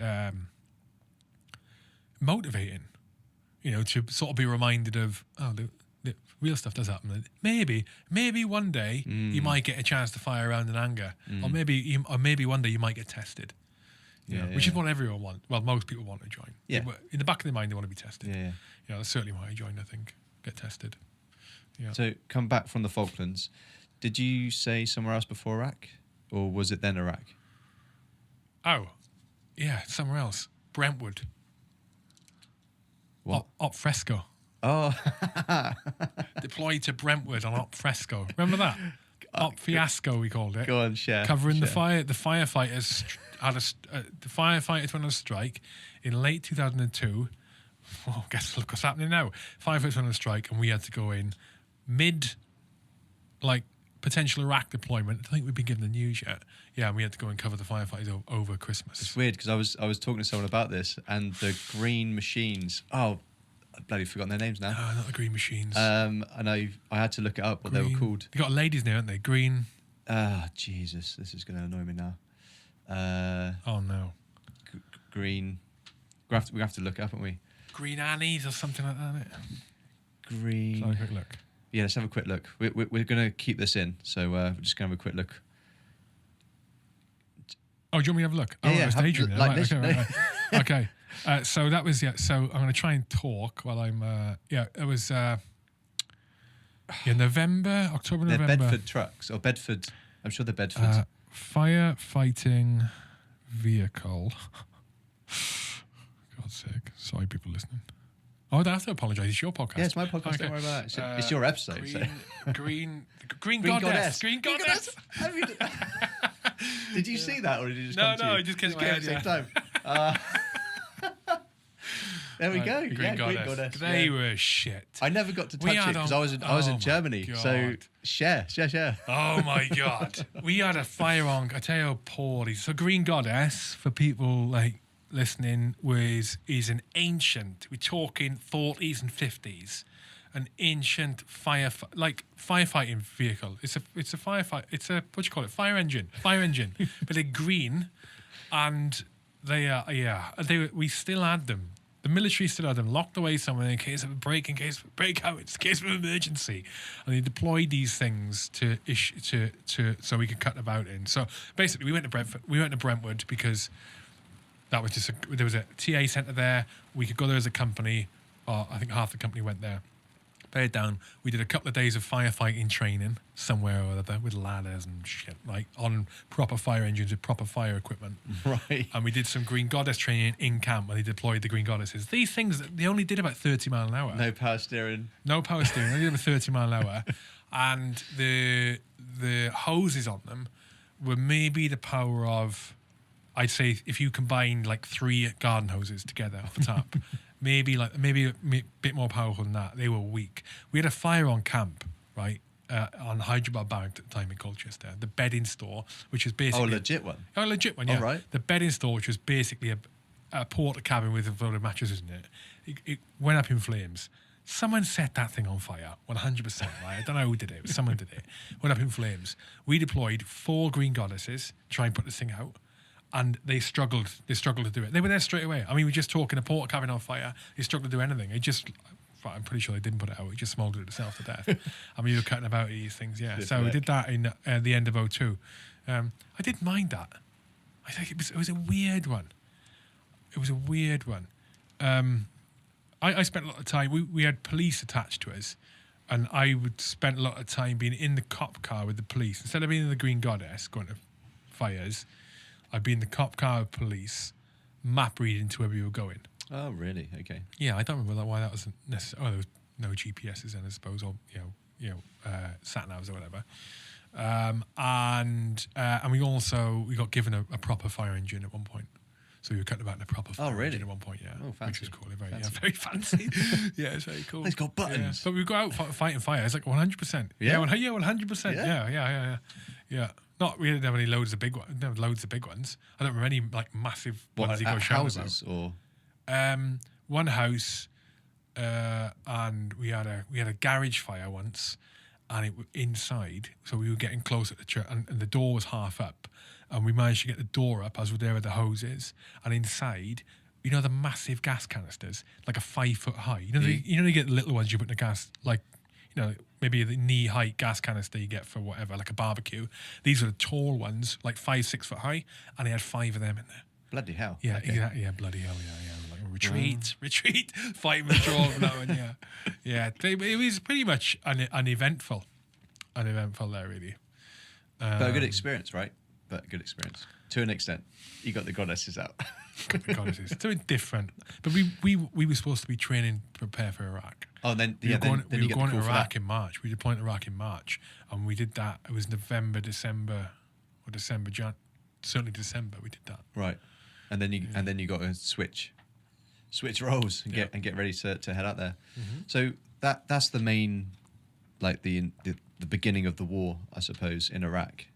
motivating, to sort of be reminded of the real stuff does happen. And maybe one day you might get a chance to fire around in anger, or maybe one day you might get tested. Which is what everyone wants. Well, most people want to join. Yeah. In the back of their mind, they want to be tested. Yeah. That's certainly why I joined. I think get tested. Yeah. So come back from the Falklands. Did you say somewhere else before Iraq, or was it then Iraq? Oh, yeah, somewhere else. Brentwood. What? Op Fresco. Oh. Deployed to Brentwood on Op Fresco. Remember that? Op Fiasco, we called it. Go on, share. Covering the firefighters. The firefighters went on strike in late 2002. Oh, guess look what's happening now. Firefighters went on strike, and we had to go in mid, potential Iraq deployment. I think we've been given the news yet. Yeah, and we had to go and cover the firefighters over Christmas. It's weird because I was talking to someone about this, and the green machines. Oh, I've bloody forgotten their names now. No, not the green machines. I know. I had to look it up what they were called. They got ladies now, haven't they? Green. Jesus, this is going to annoy me now. Oh no. Green. We have to look it up, haven't we? Green Annies or something like that. Green. Let's have a quick look. Yeah, let's have a quick look. We're going to keep this in, so we're just going to have a quick look. Oh, do you want me to have a look? Yeah, I was daydreaming. like Right, this. okay. Okay. So that was So I'm going to try and talk while I'm. It was. November, October, They're November. Bedford trucks or Bedford. I'm sure they're Bedford. Firefighting vehicle. God's sake! Sorry, people listening. Oh, I don't have to apologise. It's your podcast. Yeah, it's my podcast. Okay. Don't worry about it. It's your episode. Green Goddess. Green Goddess. Did you see that, or did you just No, come to you? it just came to my at head, the same time. There we go. Green Goddess. They were shit. I never got to touch it because I was in Germany. God. So share. Oh my God. We had a firearm. I tell you how poor these. So Green Goddess, for people like listening, is an ancient, we're talking 40s and 50s, an ancient firefighting vehicle. It's a firefight. It's a, what do you call it? Fire engine. But they're green, and they are, we still had them. The military still had them locked away somewhere in case of a break, in case of a breakout, in case of an emergency. And they deployed these things to so we could cut about in. So basically, we went to Brentwood because that was there was a TA centre there. We could go there as a company. I think half the company went there. Paid down. We did a couple of days of firefighting training somewhere or other with ladders and shit, like on proper fire engines with proper fire equipment. Right. And we did some Green Goddess training in camp where they deployed the Green Goddesses. These things, they only did about 30 mile an hour. No power steering. No power steering. They did about 30 mile an hour. And the hoses on them were maybe the power of, I'd say, if you combined like 3 garden hoses together off the top, maybe a bit more powerful than that. They were weak. We had a fire on camp, right, on Hyderabad Barrack at the time in Colchester. The bedding store, which was basically... Oh, legit one? Oh, legit one, yeah. Oh, right. The bedding store, which was basically a porter cabin with a load of mattresses in it. It went up in flames. Someone set that thing on fire, 100%, right? I don't know who did it, but someone did it. Went up in flames. We deployed 4 Green Goddesses to try and put this thing out. And they struggled to do it. They were there straight away. I mean, we're just talking a porter cabin on fire. They struggled to do anything. I'm pretty sure they didn't put it out. It just smouldered itself to death. I mean, you were cutting about these things, yeah. So we did that in the end of 2002. I didn't mind that. I think it was a weird one. I spent a lot of time. We had police attached to us, and I would spend a lot of time being in the cop car with the police instead of being in the Green Goddess going to fires. I'd be in the cop car with police, map reading to where we were going. Oh, really? Okay. Yeah, I don't remember why that wasn't necessary. Oh, there was no GPSs then, I suppose, or sat navs or whatever. And we got given a proper fire engine at one point. So we were cutting about in a proper fire engine at one point, yeah. Oh, fancy. Which was cool. Very fancy. Yeah, it's very cool. It's got buttons. Yeah. But we go out fighting fire. It's like 100%. Yeah? 100%. Yeah. We didn't have any loads of big ones. Didn't have loads of big ones. I don't remember any like massive ones you go shouting houses about. Or one house, and we had a garage fire once, and it was inside. So we were getting close at the church, and the door was half up, and we managed to get the door up as we're there with the hoses, and inside, you know, the massive gas canisters, like a 5 foot high. You know, they get the little ones you put in the gas, like, you know, maybe the knee-height gas canister you get for whatever, like a barbecue. These were the tall ones, like 5-6 foot high, and they had 5 of them in there. Bloody hell. Yeah, okay. Exactly. Yeah, bloody hell, yeah. Like retreat, fight withdrawal from that one, yeah. Yeah, it was pretty much uneventful there, really. But a good experience, right? To an extent. You got the goddesses out. The goddesses. It's something different. But we were supposed to be training to prepare for Iraq. Oh, then we were going to Iraq that. in March. We deployed to Iraq in March, and we did that. It was November, December, certainly December. We did that. Right, and then you got to switch roles and get ready to head out there. Mm-hmm. So that's the main, like the beginning of the war, I suppose, in Iraq.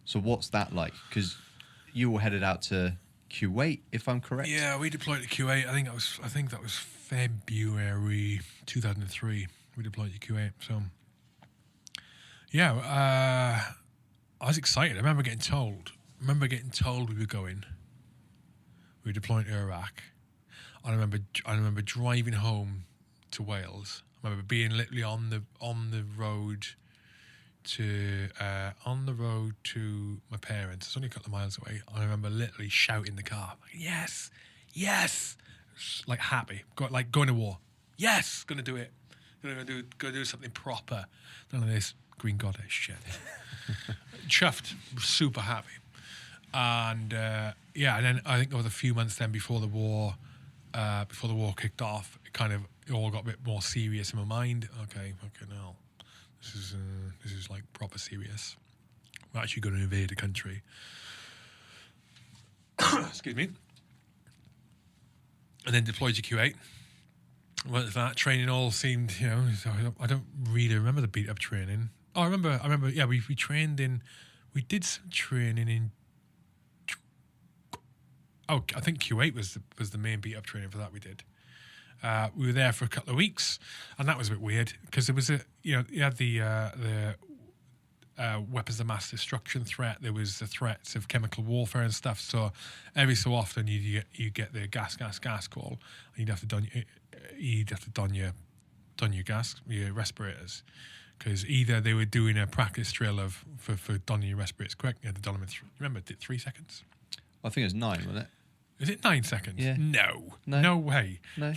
So what's that like? Because you were headed out to Kuwait, if I'm correct. Yeah, we deployed to Kuwait. I think that was February 2003. We deployed to Kuwait. So yeah, I was excited. I remember getting told we were going. We were deploying to Iraq. I remember driving home to Wales. I remember being literally on the road to my parents. It's only a couple of miles away. I remember literally shouting in the car, "Yes, yes!" Like happy, going to war. Yes, gonna do it. Gonna do something proper. None of this Green Goddess shit. Chuffed, super happy, and and then I think there was a few months then before the war kicked off. It all got a bit more serious in my mind. Okay, fucking hell, this is like proper serious. We're actually going to invade a country. Excuse me. And then deployed to Kuwait. Went to that training. All seemed, I don't really remember the beat up training. Oh, I remember. Yeah, we trained in. We did some training in. Oh, I think Kuwait was the main beat up training for that we did. We were there for a couple of weeks, and that was a bit weird because there was you had the weapons of mass destruction threat. There was the threats of chemical warfare and stuff. So every so often you get the gas call, and you'd have to don your respirators, because either they were doing a practice drill for donning your respirators quick. You had to don them in 3 seconds. I think it was 9, wasn't it? Is it 9 seconds? Yeah. No way. No.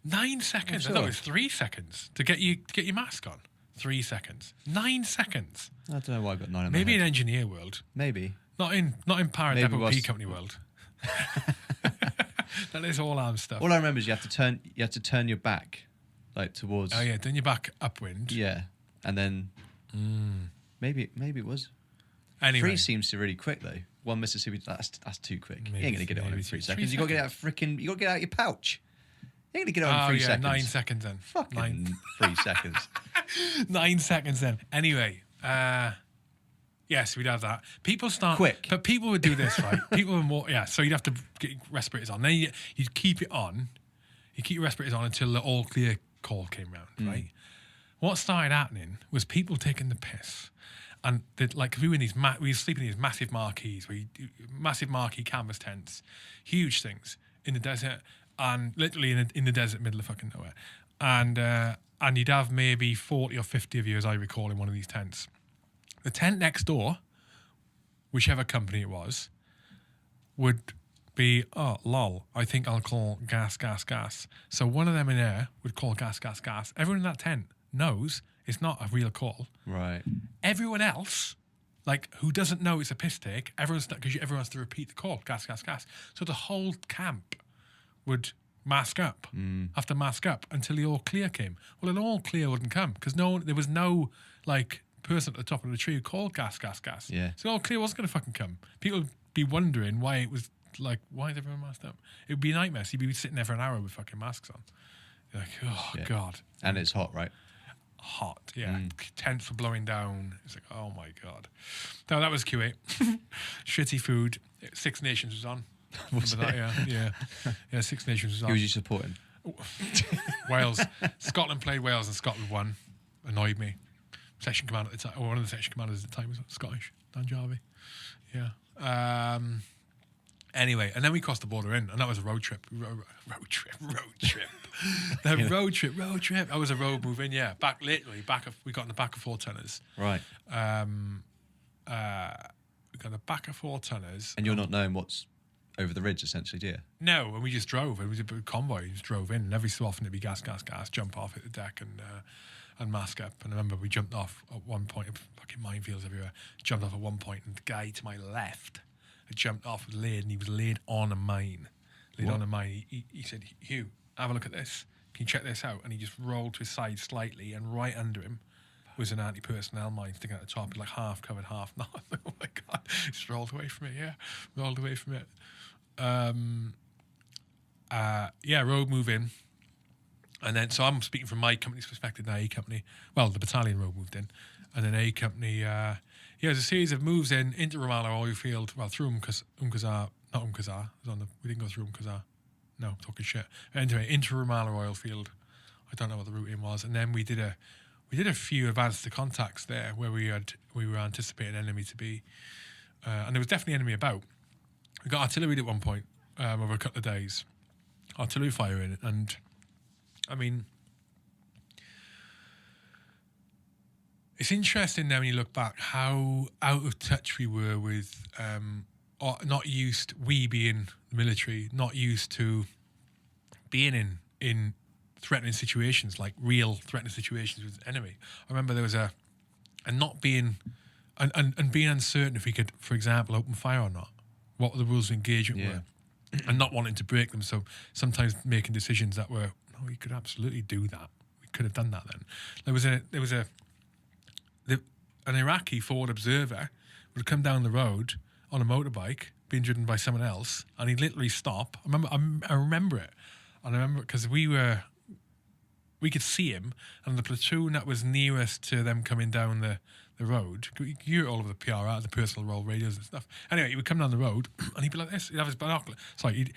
9 seconds. Sure. I thought it was 3 seconds to get your mask on. 3 seconds. 9 seconds. I don't know why I got 9 on Maybe my in head. engineer world. Maybe. Not in Paratrooper P-Company world. That is all arm stuff. All I remember is you have to turn your back, like towards. Oh yeah, then your back upwind. Yeah, and then maybe it was. Anyway, 3 seems to really quick though. 1 Mississippi, that's too quick. Maybe You ain't gonna get it on in maybe 3 3 seconds. You got to get out You got to get out your pouch. You ain't gonna get it on in 3 seconds. 9 seconds then. Fucking 3 seconds. 9 seconds then. Anyway, yes, we'd have that. People start Quick. but people would do this, right? People were more, so you'd have to get respirators on. Then you'd keep it on. You keep your respirators on until the all clear call came round, right? What started happening was people taking the piss. And we were in these, we were sleeping in these massive marquees, massive marquee canvas tents, huge things in the desert, and literally in the desert, middle of fucking nowhere. And you'd have maybe 40 or 50 of you, as I recall, in one of these tents. The tent next door, whichever company it was, would be, oh, lol, I think I'll call gas. So one of them in there would call gas. Everyone in that tent knows it's not a real call. Right. Everyone else, who doesn't know it's a piss take, because everyone has to repeat the call, gas. So the whole camp would mask up, have to mask up until the all clear came. Well, an all clear wouldn't come because there was no person at the top of the tree who called gas. Yeah. So all clear wasn't going to fucking come. People would be wondering why it was why is everyone masked up? It would be a nightmare. So you'd be sitting there for an hour with fucking masks on. You're like, oh God. And it's hot, right? Hot, yeah. Tents were blowing down. It's like, oh my God. No, that was Kuwait. Shitty food. Six Nations was on. Was Remember that? Yeah. Six Nations was on. Who was you supporting? Wales. Scotland played Wales and Scotland won. Annoyed me. Section commander at the time, or one of the section commanders at the time was Scottish. Dan Jarvie. Yeah. Anyway, and then we crossed the border in, and that was a road trip. Road trip. Road trip. That was a road move in, yeah. We got in the back of 4 tonners. Right. We got in the back of 4 tonners. And you're not knowing what's over the ridge, essentially, do you? No, and we just drove. It was a big convoy. We just drove in, and every so often it'd be gas, jump off, hit the deck, and mask up. And I remember we jumped off at one point, fucking minefields everywhere. Jumped off at one point, and the guy to my left had jumped off with laid, and he was laid on a mine. On a mine. He said, Hugh, have a look at this. Can you check this out? And he just rolled to his side slightly, and right under him was an anti-personnel mine sticking at the top, half covered, half not. Oh my God. Just rolled away from it, yeah. Rolled away from it. Road move in. And then, so I'm speaking from my company's perspective now, A Company. Well, the battalion road moved in. And then A Company, there's a series of moves into Ramallah oil field, through Umkazar, not Umkazar, we didn't go through Umkazar. No, talking shit. Anyway, into Ramallah oil field. I don't know what the route in was. And then we did a few advanced contacts there where we were anticipating enemy to be, and there was definitely enemy about. We got artillery at one point, over a couple of days, artillery firing, and I mean, it's interesting now when you look back how out of touch we were with, or not used. We being the military, not used to being in threatening situations, like real threatening situations with the enemy. I remember there was and not being and being uncertain if we could, for example, open fire or not. What the rules of engagement were, and not wanting to break them. So sometimes making decisions that were, no, we could absolutely do that. We could have done that then. There was an Iraqi forward observer would come down the road on a motorbike, being driven by someone else, and he'd literally stop. I remember it, and I remember because we could see him, and the platoon that was nearest to them coming down the road, you hear it all over the PRR, the personal roll radios and stuff. Anyway, he would come down the road, and he'd be like this. He'd have his binocular. Sorry,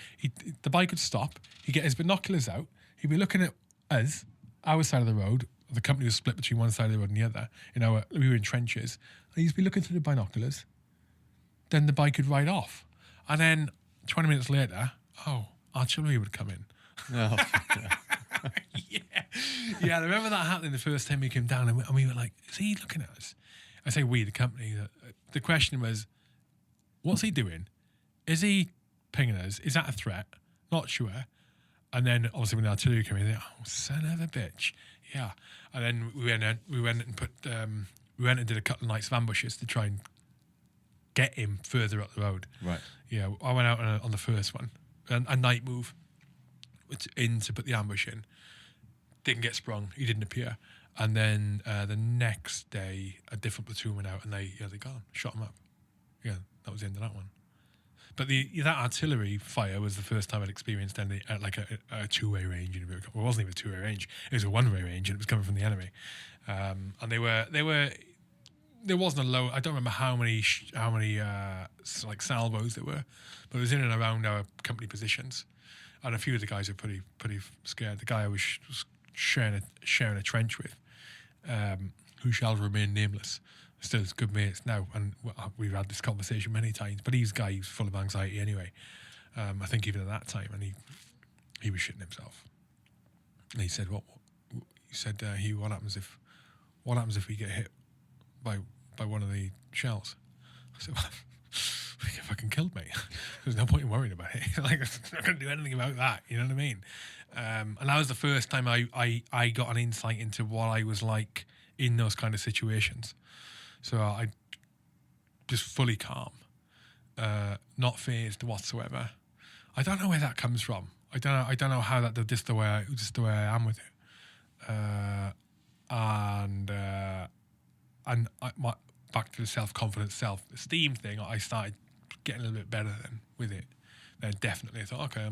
the bike would stop. He'd get his binoculars out. He'd be looking at us, our side of the road. The company was split between one side of the road and the other. We were in trenches. And he'd be looking through the binoculars. Then the bike would ride off. And then 20 minutes later, artillery would come in. Oh, yeah. I remember that happening the first time we came down, and we were like, is he looking at us? I say we, the company. The question was, what's he doing? Is he pinging us? Is that a threat? Not sure. And then obviously when the artillery came in, they son of a bitch. Yeah. And then we went and did a couple of nights of ambushes to try and get him further up the road. right. Yeah, I went out on the first one, a night move in to put the ambush in. Didn't get sprung. He didn't appear. And then the next day, a different platoon went out, and they gone, shot him up. Yeah, that was the end of that one. But that artillery fire was the first time I'd experienced any like a two-way range. Well, it wasn't even a two-way range; it was a one-way range, and it was coming from the enemy. And they were. There wasn't a low. I don't remember how many like salvos there were, but it was in and around our company positions, and a few of the guys were pretty scared. The guy I was sharing a trench with, who shall remain nameless, still is good mates now, and we've had this conversation many times. But he's a guy who's full of anxiety anyway. I think even at that time, and he was shitting himself. And he said, "What?" He said, "Hugh, what happens if we get hit by one of the shells?" I said, "Well, we get fucking killed, mate. There's no point in worrying about it. Like, I'm not going to do anything about that. You know what I mean?" And that was the first time I got an insight into what I was like in those kind of situations. So I just fully calm, not fazed whatsoever. I don't know where that comes from. I don't know how that just the way I am with it. And back to the self-confidence, self-esteem thing. I started getting a little bit better then with it. Then definitely I thought, okay,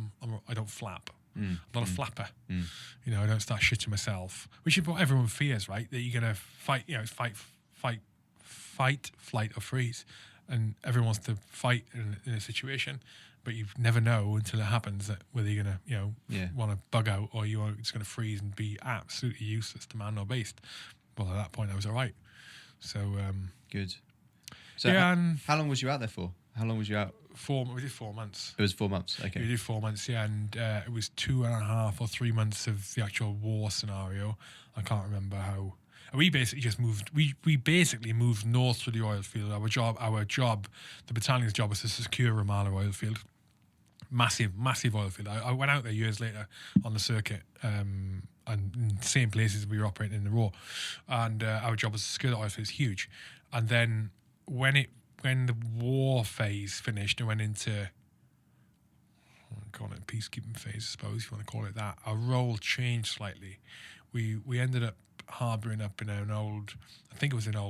I don't flap. I'm not a flapper. I don't start shitting myself, which is what everyone fears, right? That you're gonna fight, fight, flight, or freeze, and everyone wants to fight in a situation, but you never know until it happens that whether you're gonna, want to bug out or you're just gonna freeze and be absolutely useless to man or beast. Well, at that point, I was all right. So good. So how long was you out there for? How long was you out? We did 4 months. It was 4 months. Okay. We did 4 months, yeah, and it was 2.5 or 3 months of the actual war scenario. I can't remember how. We basically just moved. We basically moved north to the oil field. Our job, the battalion's job was to secure Ramallah oil field. Massive oil field. I went out there years later on the circuit, and in the same places we were operating in the raw, and our job was to secure the oil field. It's huge. And then when the war phase finished and went into, call it a peacekeeping phase, I suppose, if you want to call it that, our role changed slightly. We ended up harbouring up in an old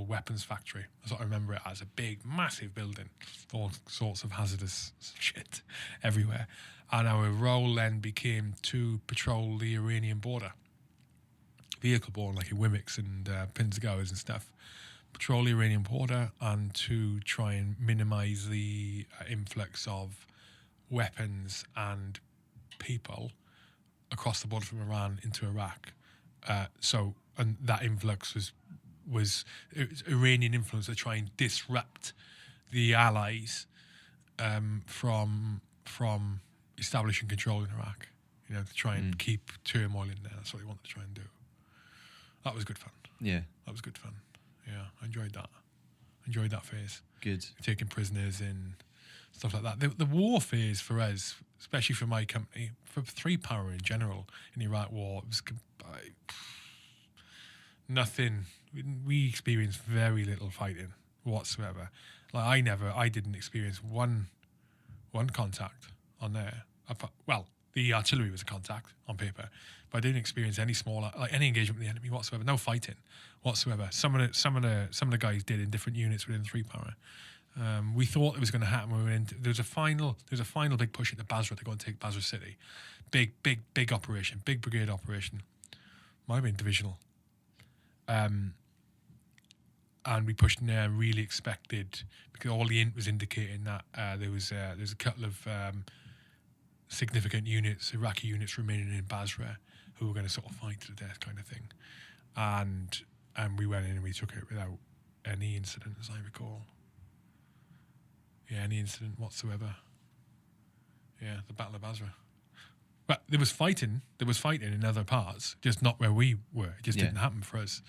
weapons factory. That's what I remember it as, a big, massive building, all sorts of hazardous shit everywhere. And our role then became to patrol the Iranian border, vehicle-borne, like in Wimix and Pinzagowers and stuff. Patrol the Iranian border and to try and minimise the influx of weapons and people across the border from Iran into Iraq. And that influx was Iranian influence to try and disrupt the allies from establishing control in Iraq. You know, to try and keep turmoil in there. That's what they wanted to try and do. That was good fun. Yeah. That was good fun. Yeah, I enjoyed that. Enjoyed that phase. Good. Taking prisoners in, stuff like that. The war phase for us, especially for my company, for 3-Para in general in the Iraq War, it was nothing. We experienced very little fighting whatsoever. Like I didn't experience one contact on there. Well, the artillery was a contact on paper, but I didn't experience any any engagement with the enemy whatsoever. No fighting whatsoever. Some of the guys did in different units within 3-Para. We thought it was going to happen. There was a final big push into Basra to go and take Basra City. Big operation, big brigade operation. Might have been divisional. And we pushed in there and really expected, because all the int was indicating that there was a couple of significant units, Iraqi units remaining in Basra, who were going to sort of fight to the death kind of thing. And we went in and we took it without any incident, as I recall. Yeah, any incident whatsoever. Yeah, the Battle of Basra. But there was fighting in other parts, just not where we were. It just didn't happen for us,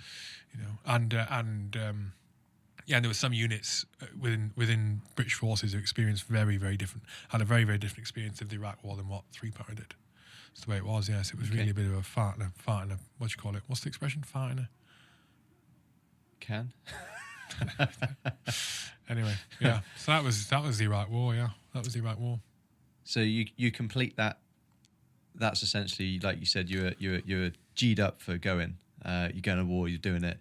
you know. And there were some units within British forces who experienced had a very, very different experience of the Iraq War than what 3-Para did. That's the way it was, yes. It was really a bit of a fart in a, what do you call it? What's the expression? Fart in a... Can? Anyway, yeah. So that was the Iraq War, yeah. That was the Iraq War. So you complete that. That's essentially, like you said, you're G'd up for going. You're going to war. You're doing it,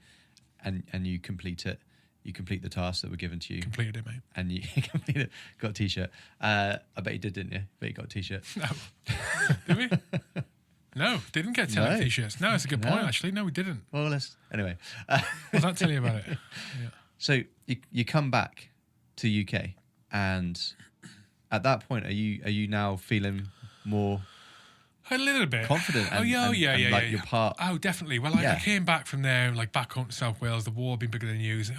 and you complete it. You complete the task that were given to you. Completed it, mate. And you completed it. Got a T-shirt. I bet you did, didn't you? I bet you got a T-shirt. No. Did we? No, didn't get 10 T-shirts. No, it's a good point, actually. No, we didn't. Well, anyway. What's that tell you about it? Yeah. So you come back to UK, and at that point, are you now feeling more... A little bit confident? Your part. Oh, definitely. Well, I came back from there, like back home to South Wales. The war had been bigger than you. Like,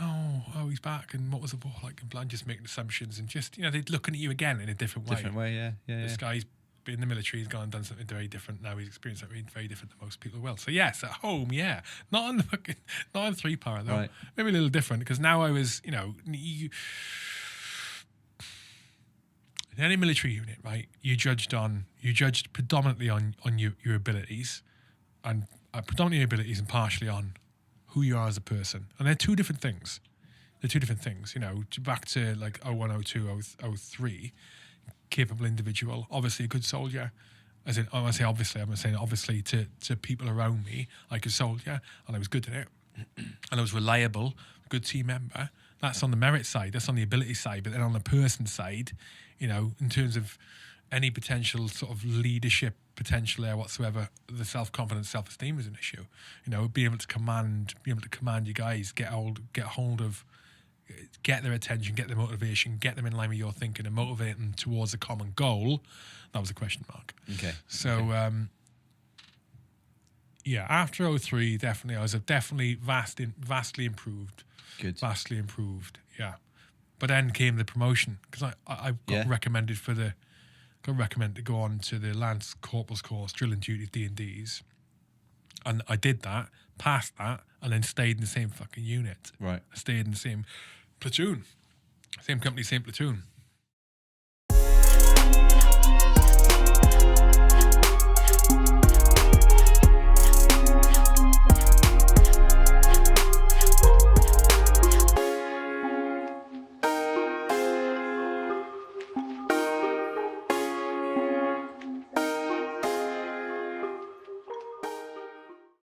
oh, he's back. And what was the war like? And just making assumptions and just, you know, they're looking at you again in a different way. This guy's been in the military. He's gone and done something very different. Now he's experienced something very different than most people will. So yes, at home, yeah, not on 3-Para though. Right. Maybe a little different because now I was, you know, in any military unit, right, you judged predominantly on your abilities, and predominantly your abilities and partially on who you are as a person. And they're two different things. You know, back to like 01, 02, 03, capable individual, obviously a good soldier. As in, I'm saying obviously to people around me, like a soldier, and I was good at it. And I was reliable, good team member. That's on the merit side, that's on the ability side. But then on the person side, you know, in terms of any potential sort of leadership potential there whatsoever, the self-confidence, self-esteem was an issue. You know, being able to command your guys, get their attention, get their motivation, get them in line with your thinking and motivate them towards a common goal. That was a question mark. Okay. So, after 03, definitely, I was vastly improved. Good. Vastly improved, yeah. But then came the promotion because I got recommended to go on to the Lance Corporal's course, drilling duty D&Ds, and I did that, passed that, and then stayed in the same fucking unit. Right. I stayed in the same platoon, same company, same platoon.